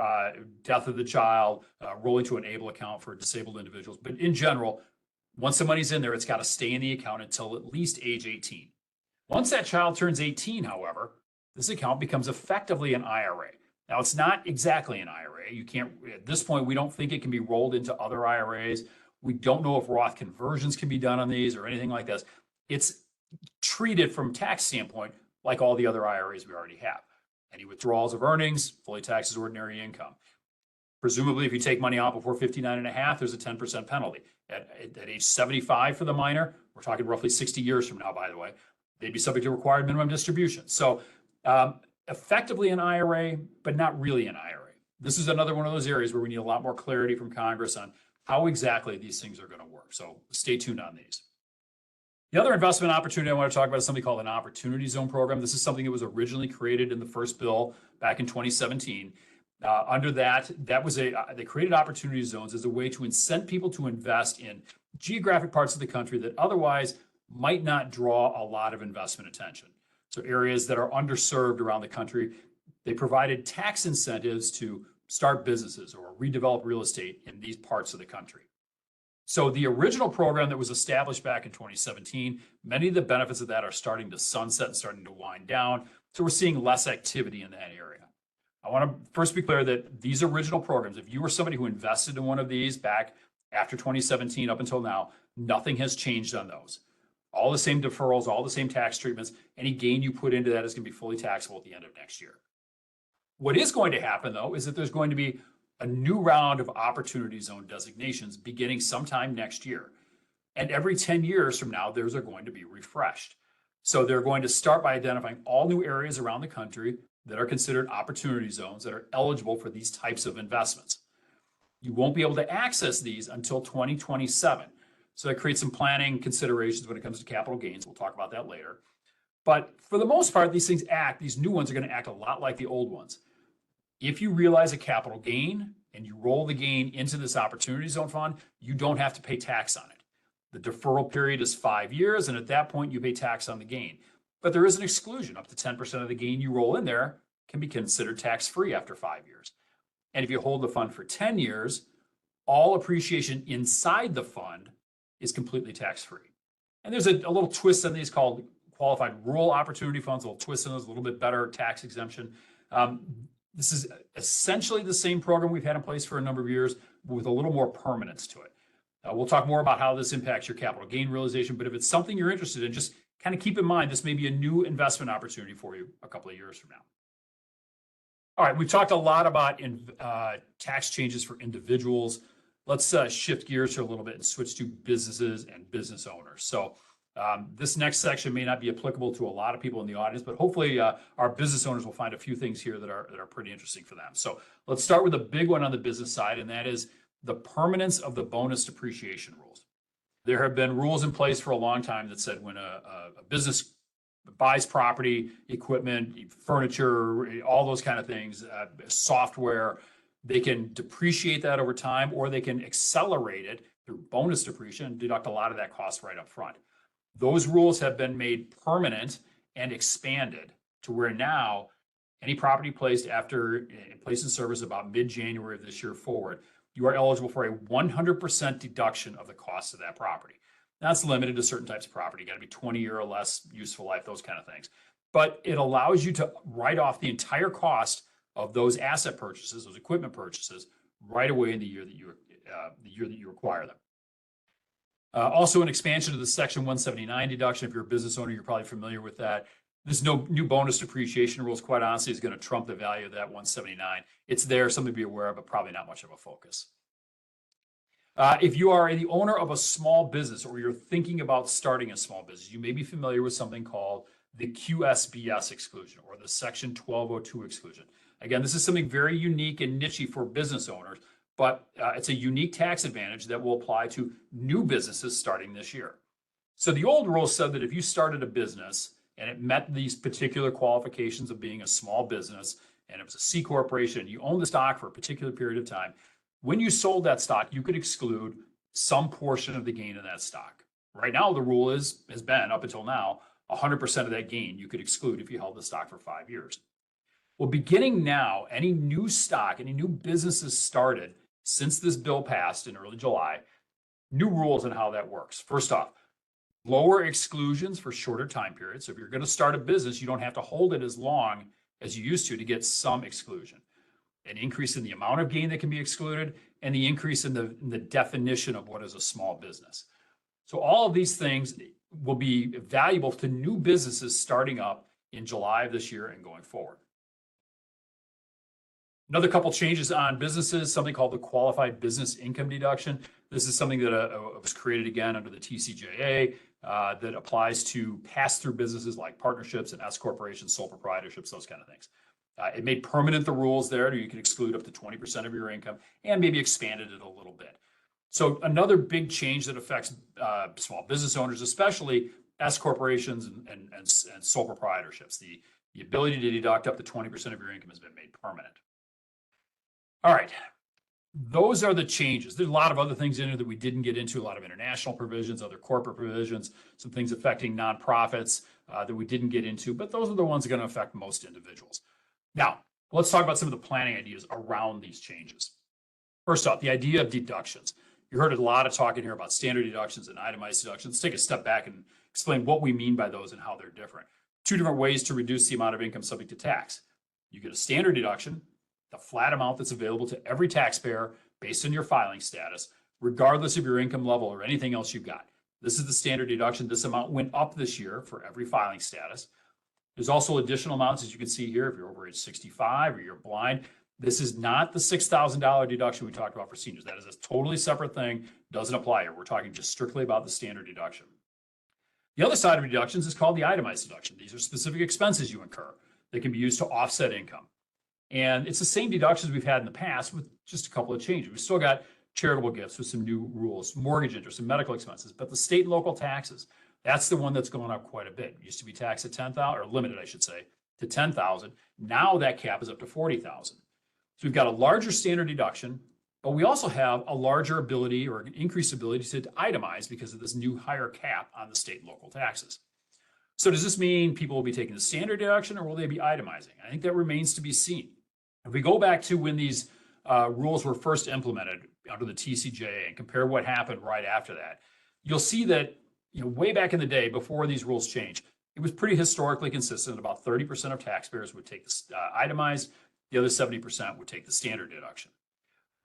death of the child, rolling to an ABLE account for disabled individuals. But in general, once the money's in there, it's got to stay in the account until at least age 18. Once that child turns 18, however, this account becomes effectively an IRA. Now, it's not exactly an IRA. You can't, at this point, we don't think it can be rolled into other IRAs. We don't know if Roth conversions can be done on these or anything like this. It's treated from tax standpoint like all the other IRAs we already have. Any withdrawals of earnings, fully taxed as ordinary income. Presumably, if you take money out before 59 and a half, there's a 10% penalty. At age 75 for the minor, we're talking roughly 60 years from now, by the way, they'd be subject to required minimum distribution. So effectively an IRA, but not really an IRA. This is another one of those areas where we need a lot more clarity from Congress on how exactly these things are going to work. So stay tuned on these. The other investment opportunity I want to talk about is something called an Opportunity Zone program. This is something that was originally created in the first bill back in 2017. Under that was they created Opportunity Zones as a way to incent people to invest in geographic parts of the country that otherwise might not draw a lot of investment attention. So areas that are underserved around the country, they provided tax incentives to start businesses or redevelop real estate in these parts of the country. So the original program that was established back in 2017, many of the benefits of that are starting to sunset and starting to wind down. So we're seeing less activity in that area. I want to first be clear that these original programs, if you were somebody who invested in one of these back after 2017 up until now, nothing has changed on those. All the same deferrals, all the same tax treatments. Any gain you put into that is going to be fully taxable at the end of next year. What is going to happen, though, is that there's going to be a new round of Opportunity Zone designations beginning sometime next year. And every 10 years from now, those are going to be refreshed. So they're going to start by identifying all new areas around the country that are considered Opportunity Zones that are eligible for these types of investments. You won't be able to access these until 2027. So that creates some planning considerations when it comes to capital gains. We'll talk about that later. But for the most part, these new ones are going to act a lot like the old ones. If you realize a capital gain and you roll the gain into this Opportunity Zone fund, you don't have to pay tax on it. The deferral period is 5 years, and at that point, you pay tax on the gain. But there is an exclusion. Up to 10% of the gain you roll in there can be considered tax-free after 5 years. And if you hold the fund for 10 years, all appreciation inside the fund is completely tax-free. And there's a little twist on these called qualified rural opportunity funds, a little twist on those, a little bit better tax exemption. This is essentially the same program we've had in place for a number of years with a little more permanence to it. We'll talk more about how this impacts your capital gain realization, but if it's something you're interested in, just kind of keep in mind, this may be a new investment opportunity for you a couple of years from now. All right, we've talked a lot about tax changes for individuals. Let's shift gears here a little bit and switch to businesses and business owners. So this next section may not be applicable to a lot of people in the audience, but hopefully our business owners will find a few things here that are pretty interesting for them. So let's start with a big one on the business side, and that is the permanence of the bonus depreciation rules. There have been rules in place for a long time that said when a business buys property, equipment, furniture, all those kind of things, software, they can depreciate that over time, or they can accelerate it through bonus depreciation and deduct a lot of that cost right up front. Those rules have been made permanent and expanded to where now any property placed in service about mid-January of this year forward, you are eligible for a 100% deduction of the cost of that property. That's limited to certain types of property. You got to be 20-year or less useful life, those kind of things. But it allows you to write off the entire cost of those asset purchases, those equipment purchases, right away in the year that you acquire them. Also, an expansion of the Section 179 deduction. If you're a business owner, you're probably familiar with that. There's no new bonus depreciation rules, quite honestly, is going to trump the value of that 179. It's there, something to be aware of, but probably not much of a focus. If you are the owner of a small business or you're thinking about starting a small business, you may be familiar with something called the QSBS exclusion or the Section 1202 exclusion. Again, this is something very unique and niche for business owners, but it's a unique tax advantage that will apply to new businesses starting this year. So the old rule said that if you started a business and it met these particular qualifications of being a small business and it was a C corporation, you owned the stock for a particular period of time, when you sold that stock, you could exclude some portion of the gain in that stock. Right now, the rule has been, up until now, 100% of that gain you could exclude if you held the stock for 5 years. Well, beginning now, any new stock, any new businesses started since this bill passed in early July, new rules on how that works. First off, lower exclusions for shorter time periods. So if you're going to start a business, you don't have to hold it as long as you used to get some exclusion. An increase in the amount of gain that can be excluded, and the increase in the definition of what is a small business. So all of these things will be valuable to new businesses starting up in July of this year and going forward. Another couple changes on businesses, something called the qualified business income deduction. This is something that was created again under the TCJA that applies to pass-through businesses like partnerships and S corporations, sole proprietorships, those kind of things. It made permanent the rules there, you can exclude up to 20% of your income and maybe expanded it a little bit. So another big change that affects small business owners, especially S corporations and sole proprietorships. The ability to deduct up to 20% of your income has been made permanent. All right, those are the changes. There's a lot of other things in there that we didn't get into, a lot of international provisions, other corporate provisions, some things affecting nonprofits that we didn't get into, but those are the ones that are going to affect most individuals. Now, let's talk about some of the planning ideas around these changes. First off, the idea of deductions. You heard a lot of talking here about standard deductions and itemized deductions. Let's take a step back and explain what we mean by those and how they're different. Two different ways to reduce the amount of income subject to tax. You get a standard deduction, the flat amount that's available to every taxpayer based on your filing status, regardless of your income level or anything else you've got. This is the standard deduction. This amount went up this year for every filing status. There's also additional amounts, as you can see here, if you're over age 65 or you're blind. This is not the $6,000 deduction we talked about for seniors. That is a totally separate thing, doesn't apply here. We're talking just strictly about the standard deduction. The other side of deductions is called the itemized deduction. These are specific expenses you incur that can be used to offset income. And it's the same deductions we've had in the past with just a couple of changes. We've still got charitable gifts with some new rules, mortgage interest and medical expenses, but the state and local taxes, that's the one that's going up quite a bit. It used to be taxed at $10,000, or limited, I should say, to $10,000. Now that cap is up to $40,000. So we've got a larger standard deduction, but we also have a larger ability or an increased ability to itemize because of this new higher cap on the state and local taxes. So does this mean people will be taking the standard deduction or will they be itemizing? I think that remains to be seen. If we go back to when these rules were first implemented under the TCJA and compare what happened right after that, you'll see that way back in the day before these rules changed, it was pretty historically consistent. About 30% of taxpayers would take the itemized, the other 70% would take the standard deduction.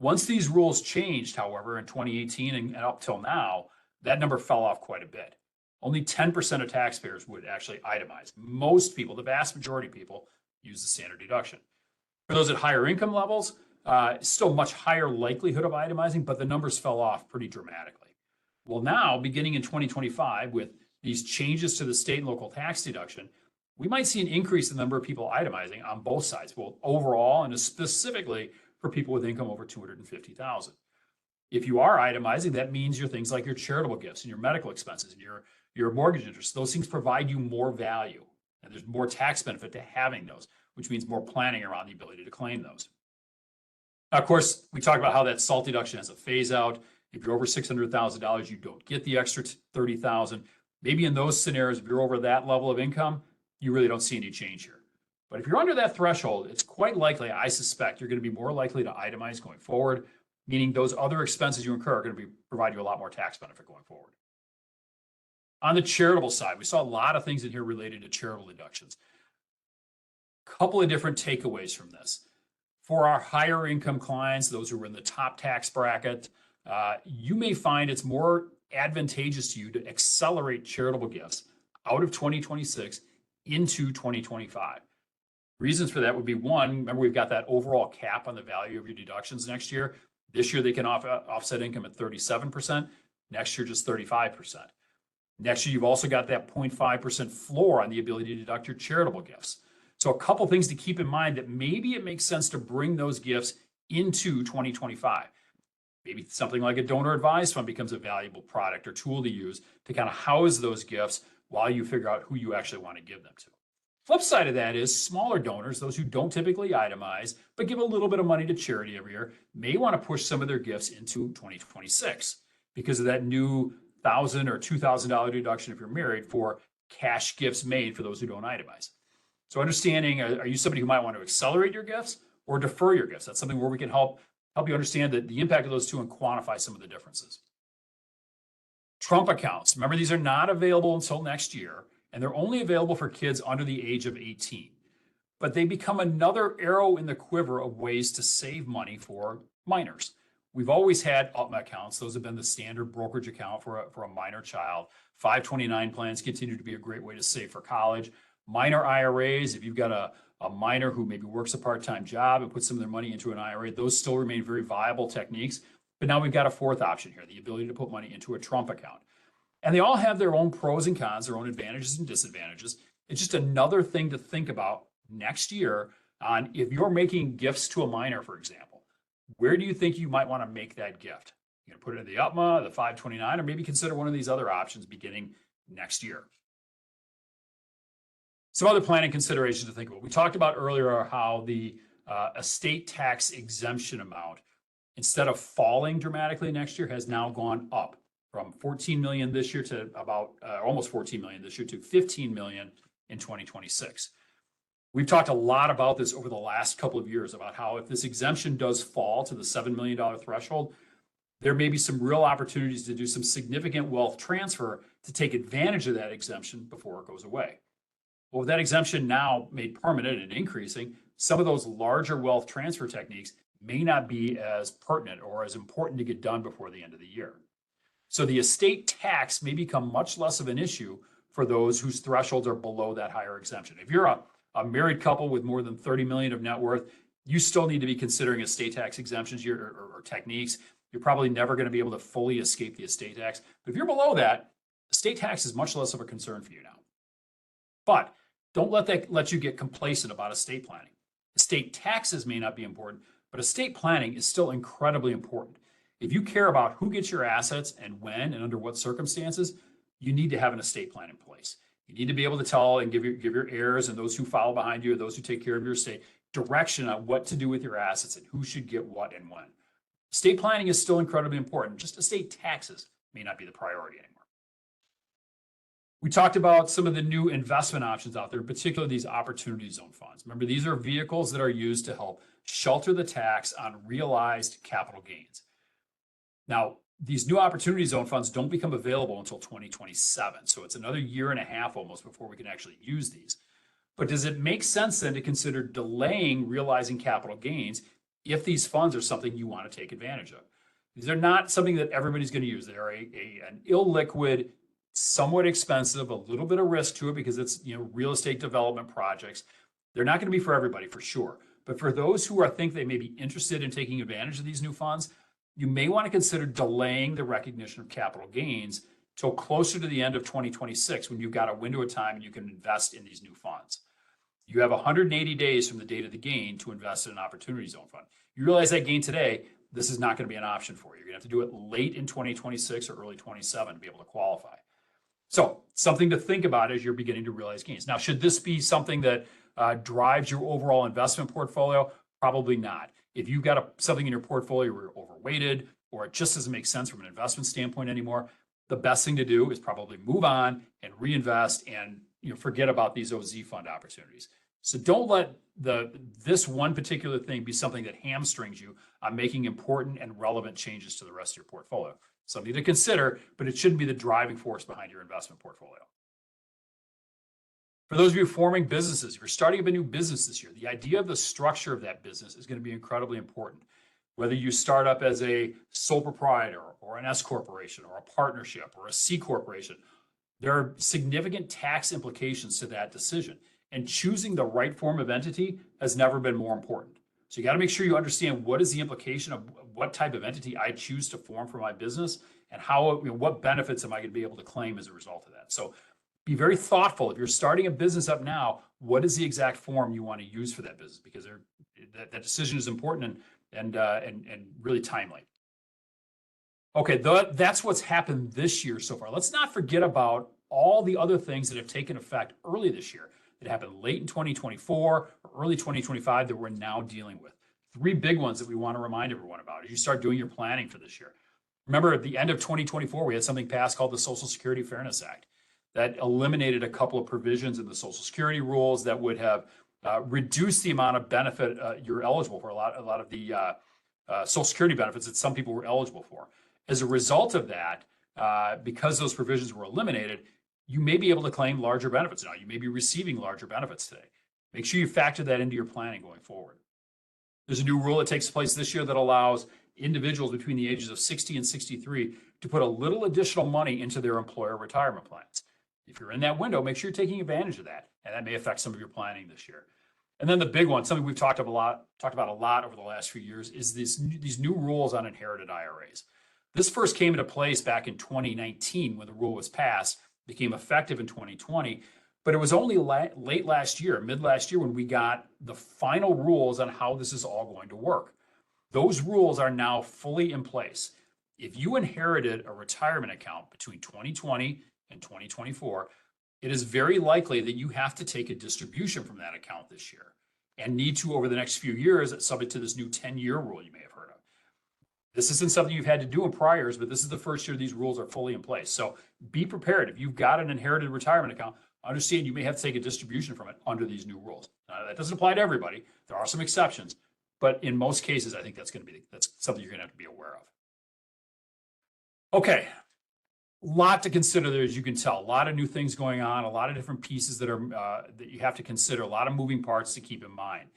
Once these rules changed, however, in 2018 and up till now, that number fell off quite a bit. Only 10% of taxpayers would actually itemize. Most people, the vast majority of people, use the standard deduction. For those at higher income levels, still much higher likelihood of itemizing, but the numbers fell off pretty dramatically. Well, now, beginning in 2025, with these changes to the state and local tax deduction, we might see an increase in the number of people itemizing on both sides, both overall and specifically for people with income over $250,000. If you are itemizing, that means your things like your charitable gifts and your medical expenses and your mortgage interest, those things provide you more value. And there's more tax benefit to having those, which means more planning around the ability to claim those. Now, of course, we talked about how that SALT deduction has a phase out. If you're over $600,000, you don't get the extra $30,000. Maybe in those scenarios, if you're over that level of income, you really don't see any change here. But if you're under that threshold, it's quite likely, I suspect, you're going to be more likely to itemize going forward, meaning those other expenses you incur are going to provide you a lot more tax benefit going forward. On the charitable side, we saw a lot of things in here related to charitable deductions. Couple of different takeaways from this. For our higher income clients, those who are in the top tax bracket, you may find it's more advantageous to you to accelerate charitable gifts out of 2026 into 2025. Reasons for that would be one, remember we've got that overall cap on the value of your deductions next year. This year they can offset income at 37%, next year just 35%. Next year you've also got that 0.5% floor on the ability to deduct your charitable gifts. So a couple things to keep in mind that maybe it makes sense to bring those gifts into 2025. Maybe something like a donor advised fund becomes a valuable product or tool to use to kind of house those gifts while you figure out who you actually want to give them to. Flip side of that is smaller donors, those who don't typically itemize, but give a little bit of money to charity every year, may want to push some of their gifts into 2026 because of that new $1,000 or $2,000 deduction if you're married for cash gifts made for those who don't itemize. So understanding, are you somebody who might want to accelerate your gifts or defer your gifts? That's something where we can help you understand the impact of those two and quantify some of the differences. Trump accounts. Remember, these are not available until next year, and they're only available for kids under the age of 18. But they become another arrow in the quiver of ways to save money for minors. We've always had OBBBA accounts. Those have been the standard brokerage account for a minor child. 529 plans continue to be a great way to save for college. Minor IRAs, if you've got a minor who maybe works a part-time job and puts some of their money into an IRA, those still remain very viable techniques. But now we've got a fourth option here, the ability to put money into a Trump account. And they all have their own pros and cons, their own advantages and disadvantages. It's just another thing to think about next year on if you're making gifts to a minor, for example, where do you think you might want to make that gift? You're going to put it in the OBBBA, the 529, or maybe consider one of these other options beginning next year. Some other planning considerations to think about. We talked about earlier how the estate tax exemption amount, instead of falling dramatically next year, has now gone up from 14 million this year to about almost 14 million this year to 15 million in 2026. We've talked a lot about this over the last couple of years about how if this exemption does fall to the $7 million threshold, there may be some real opportunities to do some significant wealth transfer to take advantage of that exemption before it goes away. Well, with that exemption now made permanent and increasing, some of those larger wealth transfer techniques may not be as pertinent or as important to get done before the end of the year. So the estate tax may become much less of an issue for those whose thresholds are below that higher exemption. If you're a married couple with more than 30 million of net worth, you still need to be considering estate tax exemptions or techniques. You're probably never going to be able to fully escape the estate tax. But if you're below that, estate tax is much less of a concern for you now. But don't let that let you get complacent about estate planning. Estate taxes may not be important, but estate planning is still incredibly important. If you care about who gets your assets and when and under what circumstances, you need to have an estate plan in place. You need to be able to tell and give your heirs and those who follow behind you or those who take care of your estate direction on what to do with your assets and who should get what and when. Estate planning is still incredibly important. Just estate taxes may not be the priority anymore. We talked about some of the new investment options out there, in particular these opportunity zone funds. Remember, these are vehicles that are used to help shelter the tax on realized capital gains. Now, these new opportunity zone funds don't become available until 2027. So it's another year and a half almost before we can actually use these. But does it make sense then to consider delaying realizing capital gains if these funds are something you want to take advantage of? These are not something that everybody's going to use. They're an illiquid, somewhat expensive, a little bit of risk to it because it's real estate development projects. They're not going to be for everybody for sure. But for those who think they may be interested in taking advantage of these new funds, you may want to consider delaying the recognition of capital gains till closer to the end of 2026 when you've got a window of time and you can invest in these new funds. You have 180 days from the date of the gain to invest in an opportunity zone fund. You realize that gain today, this is not going to be an option for you. You're going to have to do it late in 2026 or early 27 to be able to qualify. So something to think about as you're beginning to realize gains. Now, should this be something that drives your overall investment portfolio? Probably not. If you've got something in your portfolio where you're overweighted or it just doesn't make sense from an investment standpoint anymore, the best thing to do is probably move on and reinvest and forget about these OZ fund opportunities. So don't let this one particular thing be something that hamstrings you on making important and relevant changes to the rest of your portfolio. something to consider, but it shouldn't be the driving force behind your investment portfolio. For those of you forming businesses, if you're starting up a new business this year, the idea of the structure of that business is going to be incredibly important. Whether you start up as a sole proprietor or an S corporation or a partnership or a C corporation, there are significant tax implications to that decision. And choosing the right form of entity has never been more important. So you got to make sure you understand what is the implication of what type of entity I choose to form for my business and how, what benefits am I going to be able to claim as a result of that. So be very thoughtful. If you're starting a business up now, what is the exact form you want to use for that business? Because that decision is important and really timely. Okay, that's what's happened this year so far. Let's not forget about all the other things that have taken effect early this year that happened late in 2024 or early 2025 that we're now dealing with. 3 big ones that we want to remind everyone about as you start doing your planning for this year. Remember, at the end of 2024, we had something passed called the Social Security Fairness Act that eliminated a couple of provisions in the Social Security rules that would have reduced the amount of benefit you're eligible for, a lot of the Social Security benefits that some people were eligible for. As a result of that, because those provisions were eliminated, you may be able to claim larger benefits now. You may be receiving larger benefits today. Make sure you factor that into your planning going forward. There's a new rule that takes place this year that allows individuals between the ages of 60 and 63 to put a little additional money into their employer retirement plans. If you're in that window, make sure you're taking advantage of that, and that may affect some of your planning this year. And then the big one, something we've talked about a lot over the last few years, is these new rules on inherited IRAs. This first came into place back in 2019 when the rule was passed, became effective in 2020, but it was only late last year, mid last year, when we got the final rules on how this is all going to work. Those rules are now fully in place. If you inherited a retirement account between 2020 and 2024, it is very likely that you have to take a distribution from that account this year and need to over the next few years, subject to this new 10-year rule you may have heard of. This isn't something you've had to do in priors, but this is the first year these rules are fully in place. So be prepared. If you've got an inherited retirement account, understand you may have to take a distribution from it under these new rules. Now, that doesn't apply to everybody. There are some exceptions, but in most cases, I think that's something you're going to have to be aware of. Okay, a lot to consider there, as you can tell. A lot of new things going on, a lot of different pieces that you have to consider, a lot of moving parts to keep in mind.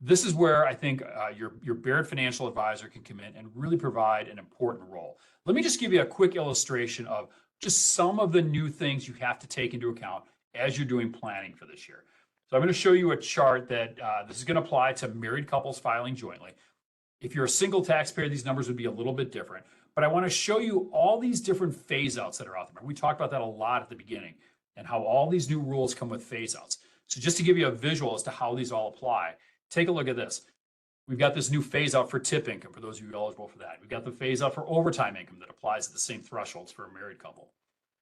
This is where I think your Baird financial advisor can come in and really provide an important role. Let me just give you a quick illustration of just some of the new things you have to take into account as you're doing planning for this year. So I'm going to show you a chart that this is going to apply to married couples filing jointly. If you're a single taxpayer, these numbers would be a little bit different. But I want to show you all these different phase outs that are out there. We talked about that a lot at the beginning and how all these new rules come with phase outs. So just to give you a visual as to how these all apply, take a look at this. We've got this new phase out for tip income for those of you eligible for that. We've got the phase out for overtime income that applies at the same thresholds for a married couple.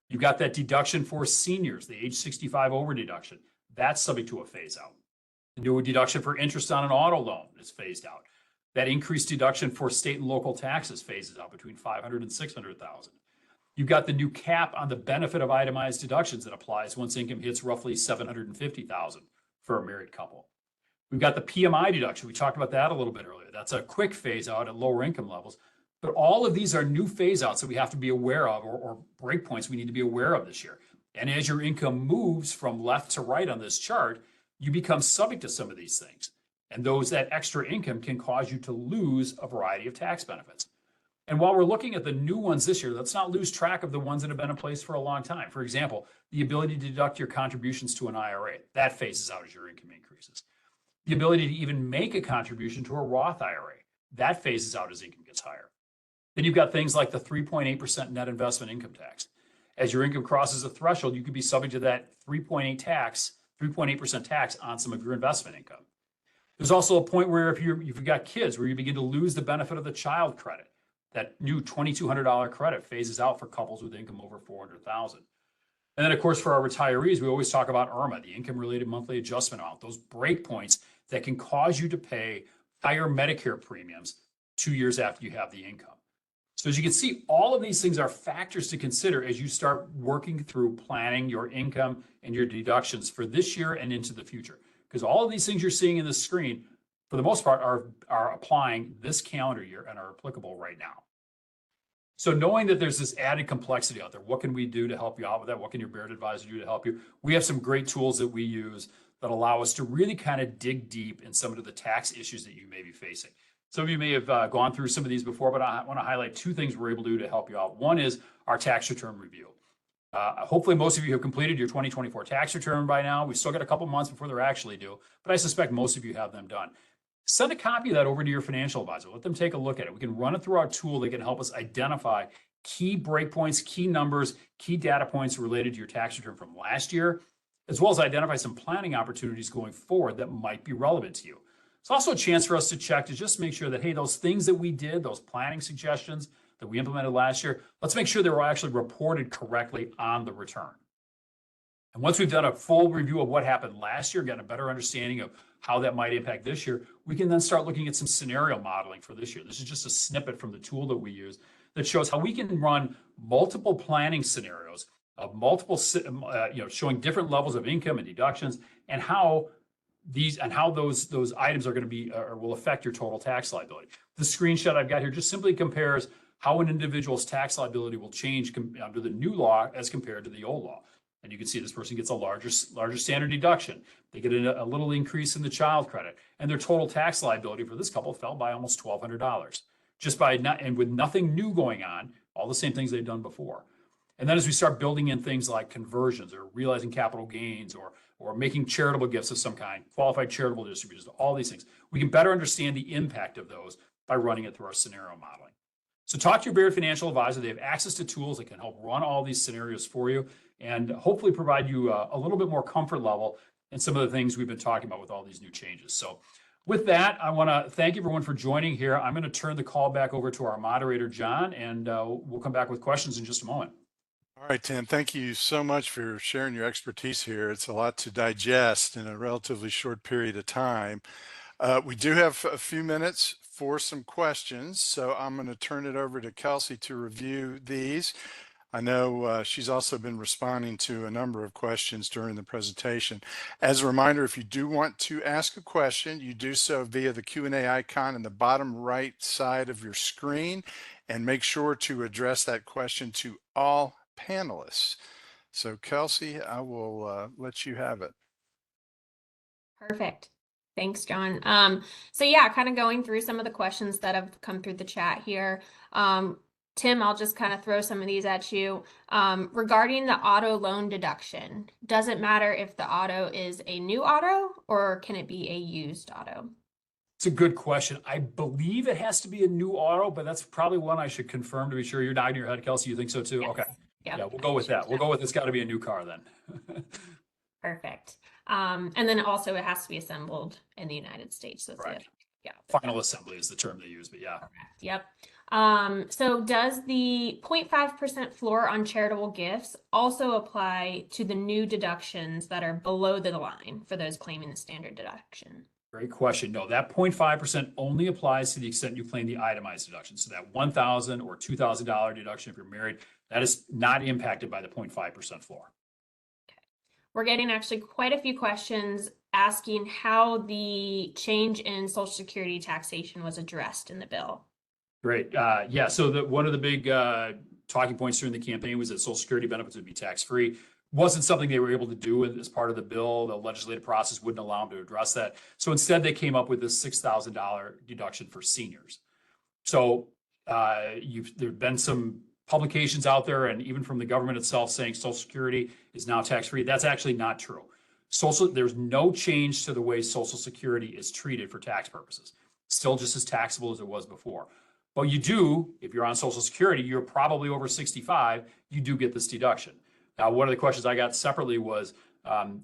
You've got that deduction for seniors, the age 65 over deduction. That's subject to a phase out. The new deduction for interest on an auto loan is phased out. That increased deduction for state and local taxes phases out between $500,000 and $600,000. You've got the new cap on the benefit of itemized deductions that applies once income hits roughly $750,000 for a married couple. We've got the PMI deduction. We talked about that a little bit earlier. That's a quick phase out at lower income levels. But all of these are new phase outs that we have to be aware of, or breakpoints we need to be aware of this year. And as your income moves from left to right on this chart, you become subject to some of these things. And that extra income can cause you to lose a variety of tax benefits. And while we're looking at the new ones this year, let's not lose track of the ones that have been in place for a long time. For example, the ability to deduct your contributions to an IRA, that phases out as your income increases. The ability to even make a contribution to a Roth IRA, that phases out as income gets higher. Then you've got things like the 3.8% net investment income tax. As your income crosses a threshold, you could be subject to that 3.8% tax on some of your investment income. There's also a point where if you've got kids, where you begin to lose the benefit of the child credit. That new $2,200 credit phases out for couples with income over $400,000. And then, of course, for our retirees, we always talk about IRMA, the income-related monthly adjustment amount, those break points that can cause you to pay higher Medicare premiums 2 years after you have the income. So as you can see, all of these things are factors to consider as you start working through planning your income and your deductions for this year and into the future. Because all of these things you're seeing in this screen, for the most part, are applying this calendar year and are applicable right now. So knowing that there's this added complexity out there, what can we do to help you out with that? What can your Baird advisor do to help you? We have some great tools that we use that allow us to really kind of dig deep in some of the tax issues that you may be facing. Some of you may have gone through some of these before, but I want to highlight two things we're able to do to help you out. One is our tax return review. Hopefully most of you have completed your 2024 tax return by now. We've still got a couple months before they're actually due, but I suspect most of you have them done. Send a copy of that over to your financial advisor. Let them take a look at it. We can run it through our tool that can help us identify key breakpoints, key numbers, key data points related to your tax return from last year, as well as identify some planning opportunities going forward that might be relevant to you. It's also a chance for us to check to just make sure that, hey, those things that we did, those planning suggestions that we implemented last year, let's make sure they were actually reported correctly on the return. And once we've done a full review of what happened last year, gotten a better understanding of how that might impact this year, we can then start looking at some scenario modeling for this year. This is just a snippet from the tool that we use that shows how we can run multiple planning scenarios of multiple, showing different levels of income and deductions, and how those items are going to be or will affect your total tax liability. The screenshot I've got here just simply compares how an individual's tax liability will change under the new law as compared to the old law. And you can see this person gets a larger standard deduction. They get a little increase in the child credit, and their total tax liability for this couple fell by almost $1,200 just by and with nothing new going on, all the same things they've done before. And then as we start building in things like conversions or realizing capital gains or making charitable gifts of some kind, qualified charitable distributions, all these things, we can better understand the impact of those by running it through our scenario modeling. So talk to your Baird financial advisor. They have access to tools that can help run all these scenarios for you and hopefully provide you a little bit more comfort level in some of the things we've been talking about with all these new changes. So with that, I want to thank everyone for joining here. I'm going to turn the call back over to our moderator, John, and we'll come back with questions in just a moment. All right, Tim, thank you so much for sharing your expertise here. It's a lot to digest in a relatively short period of time. We do have a few minutes for some questions, so I'm going to turn it over to Kelsey to review these. I know she's also been responding to a number of questions during the presentation. As a reminder, if you do want to ask a question, you do so via the Q&A icon in the bottom right side of your screen, and make sure to address that question to all panelists. So Kelsey, I will let you have it. Perfect. Thanks, John. So yeah, kind of going through some of the questions that have come through the chat here. Tim, I'll just kind of throw some of these at you. Regarding the auto loan deduction, does it matter if the auto is a new auto or can it be a used auto? It's a good question. I believe it has to be a new auto, but that's probably one I should confirm to be sure. You're nodding your head, Kelsey. You think so too? Yes. Okay. Yep. Yeah, we'll go with that. We'll go with it's got to be a new car then. Perfect. And then also it has to be assembled in the United States. So Right. Yeah. Final assembly is the term they use, but yeah. Correct. Yep. So does the 0.5% floor on charitable gifts also apply to the new deductions that are below the line for those claiming the standard deduction? Great question. No, that 0.5% only applies to the extent you claim the itemized deduction. So that $1,000 or $2,000 deduction if you're married, that is not impacted by the 0.5% floor. We're getting actually quite a few questions asking how the change in Social Security taxation was addressed in the bill. Great. Yeah, so one of the big talking points during the campaign was that Social Security benefits would be tax-free. Wasn't something they were able to do as part of the bill. The legislative process wouldn't allow them to address that. So instead, they came up with this $6,000 deduction for seniors. So there've been some publications out there and even from the government itself saying Social Security is now tax-free. That's actually not true. There's no change to the way Social Security is treated for tax purposes. Still just as taxable as it was before. But you do, if you're on Social Security, you're probably over 65, you do get this deduction. Now, one of the questions I got separately was,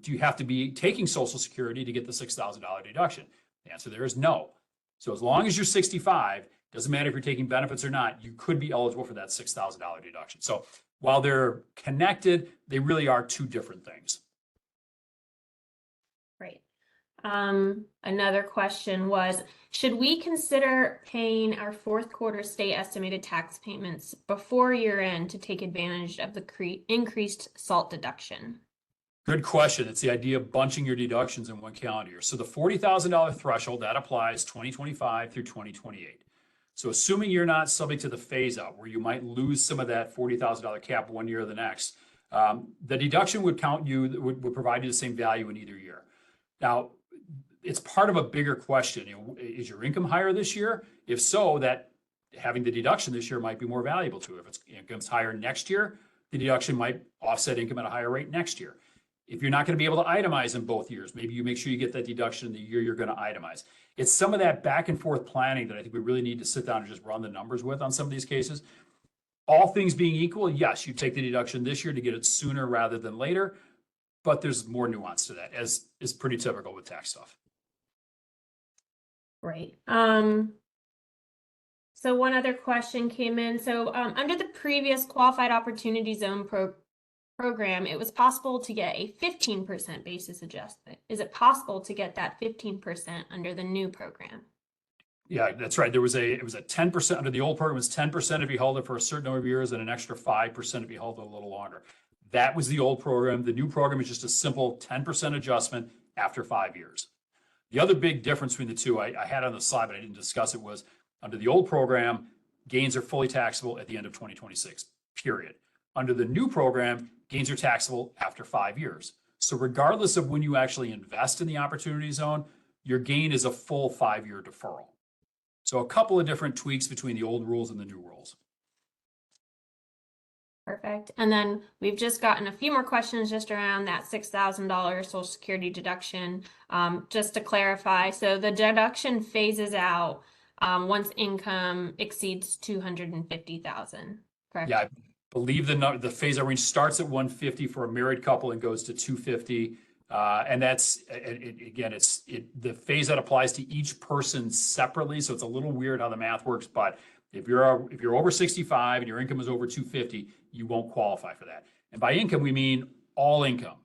do you have to be taking Social Security to get the $6,000 deduction? The answer there is no. So as long as you're 65, doesn't matter if you're taking benefits or not, you could be eligible for that $6,000 deduction. So while they're connected, they really are two different things. Great. Another question was, should we consider paying our fourth quarter state estimated tax payments before year end to take advantage of the increased SALT deduction? Good question. It's the idea of bunching your deductions in one calendar year. So the $40,000 threshold, that applies 2025 through 2028. So assuming you're not subject to the phase out where you might lose some of that $40,000 cap one year or the next, the deduction would would provide you the same value in either year. Now, it's part of a bigger question. Is your income higher this year? If so, that having the deduction this year might be more valuable to you. If income's higher next year, the deduction might offset income at a higher rate next year. If you're not going to be able to itemize in both years, maybe you make sure you get that deduction in the year you're going to itemize. It's some of that back and forth planning that I think we really need to sit down and just run the numbers with on some of these cases. All things being equal, yes, you take the deduction this year to get it sooner rather than later, but there's more nuance to that, as is pretty typical with tax stuff. Right. So one other question came in. So under the previous Qualified Opportunity Zone program, it was possible to get a 15% basis adjustment. Is it possible to get that 15% under the new program? Yeah, that's right. It was a 10% under the old program. It was 10% if you held it for a certain number of years and an extra 5% if you held it a little longer. That was the old program. The new program is just a simple 10% adjustment after 5 years. The other big difference between the two, I had on the slide, but I didn't discuss it, was under the old program, gains are fully taxable at the end of 2026, period. Under the new program, gains are taxable after 5 years. So regardless of when you actually invest in the Opportunity Zone, your gain is a full 5-year deferral. So a couple of different tweaks between the old rules and the new rules. Perfect. And then we've just gotten a few more questions just around that $6,000 Social Security deduction. Just to clarify, so the deduction phases out once income exceeds $250,000, correct? Yeah, I believe the phase out range starts at 150 for a married couple and goes to 250. And that's, again, the phase out applies to each person separately. So it's a little weird how the math works, but if you're over 65 and your income is over 250, you won't qualify for that. And by income, we mean all income,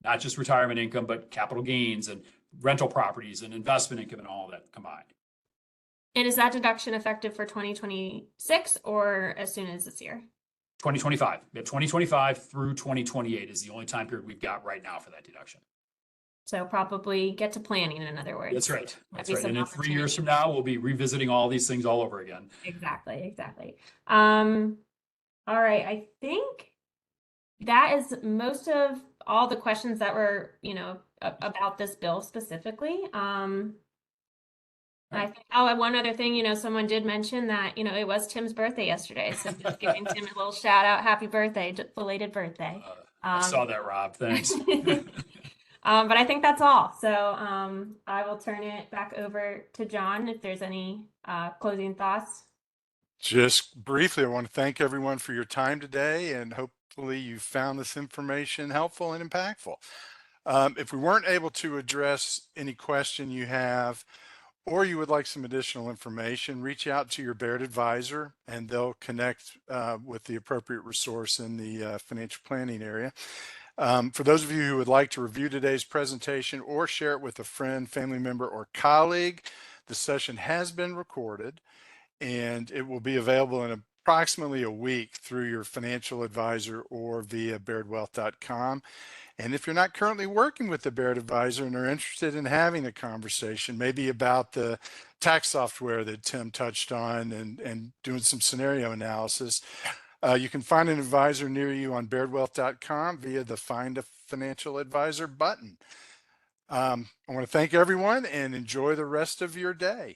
not just retirement income, but capital gains and rental properties and investment income and all of that combined. And is that deduction effective for 2026 or as soon as this year? 2025. Yeah, 2025 through 2028 is the only time period we've got right now for that deduction. So probably get to planning, in other words. That's right. That's That'd be right. And in some 3 years from now, we'll be revisiting all these things all over again. Exactly. All right. I think that is most of all the questions that were, about this bill specifically. I think, one other thing, someone did mention that, it was Tim's birthday yesterday. So just giving Tim a little shout out, happy birthday, belated birthday. I saw that, Rob. Thanks. But I think that's all. So I will turn it back over to John if there's any closing thoughts. Just briefly, I want to thank everyone for your time today, and hopefully you found this information helpful and impactful. If we weren't able to address any question you have, or you would like some additional information, reach out to your Baird advisor and they'll connect with the appropriate resource in the financial planning area. For those of you who would like to review today's presentation or share it with a friend, family member, or colleague, the session has been recorded and it will be available in approximately a week through your financial advisor or via bairdwealth.com. And if you're not currently working with the Baird advisor and are interested in having a conversation, maybe about the tax software that Tim touched on and doing some scenario analysis, you can find an advisor near you on bairdwealth.com via the Find a Financial Advisor button. I want to thank everyone and enjoy the rest of your day.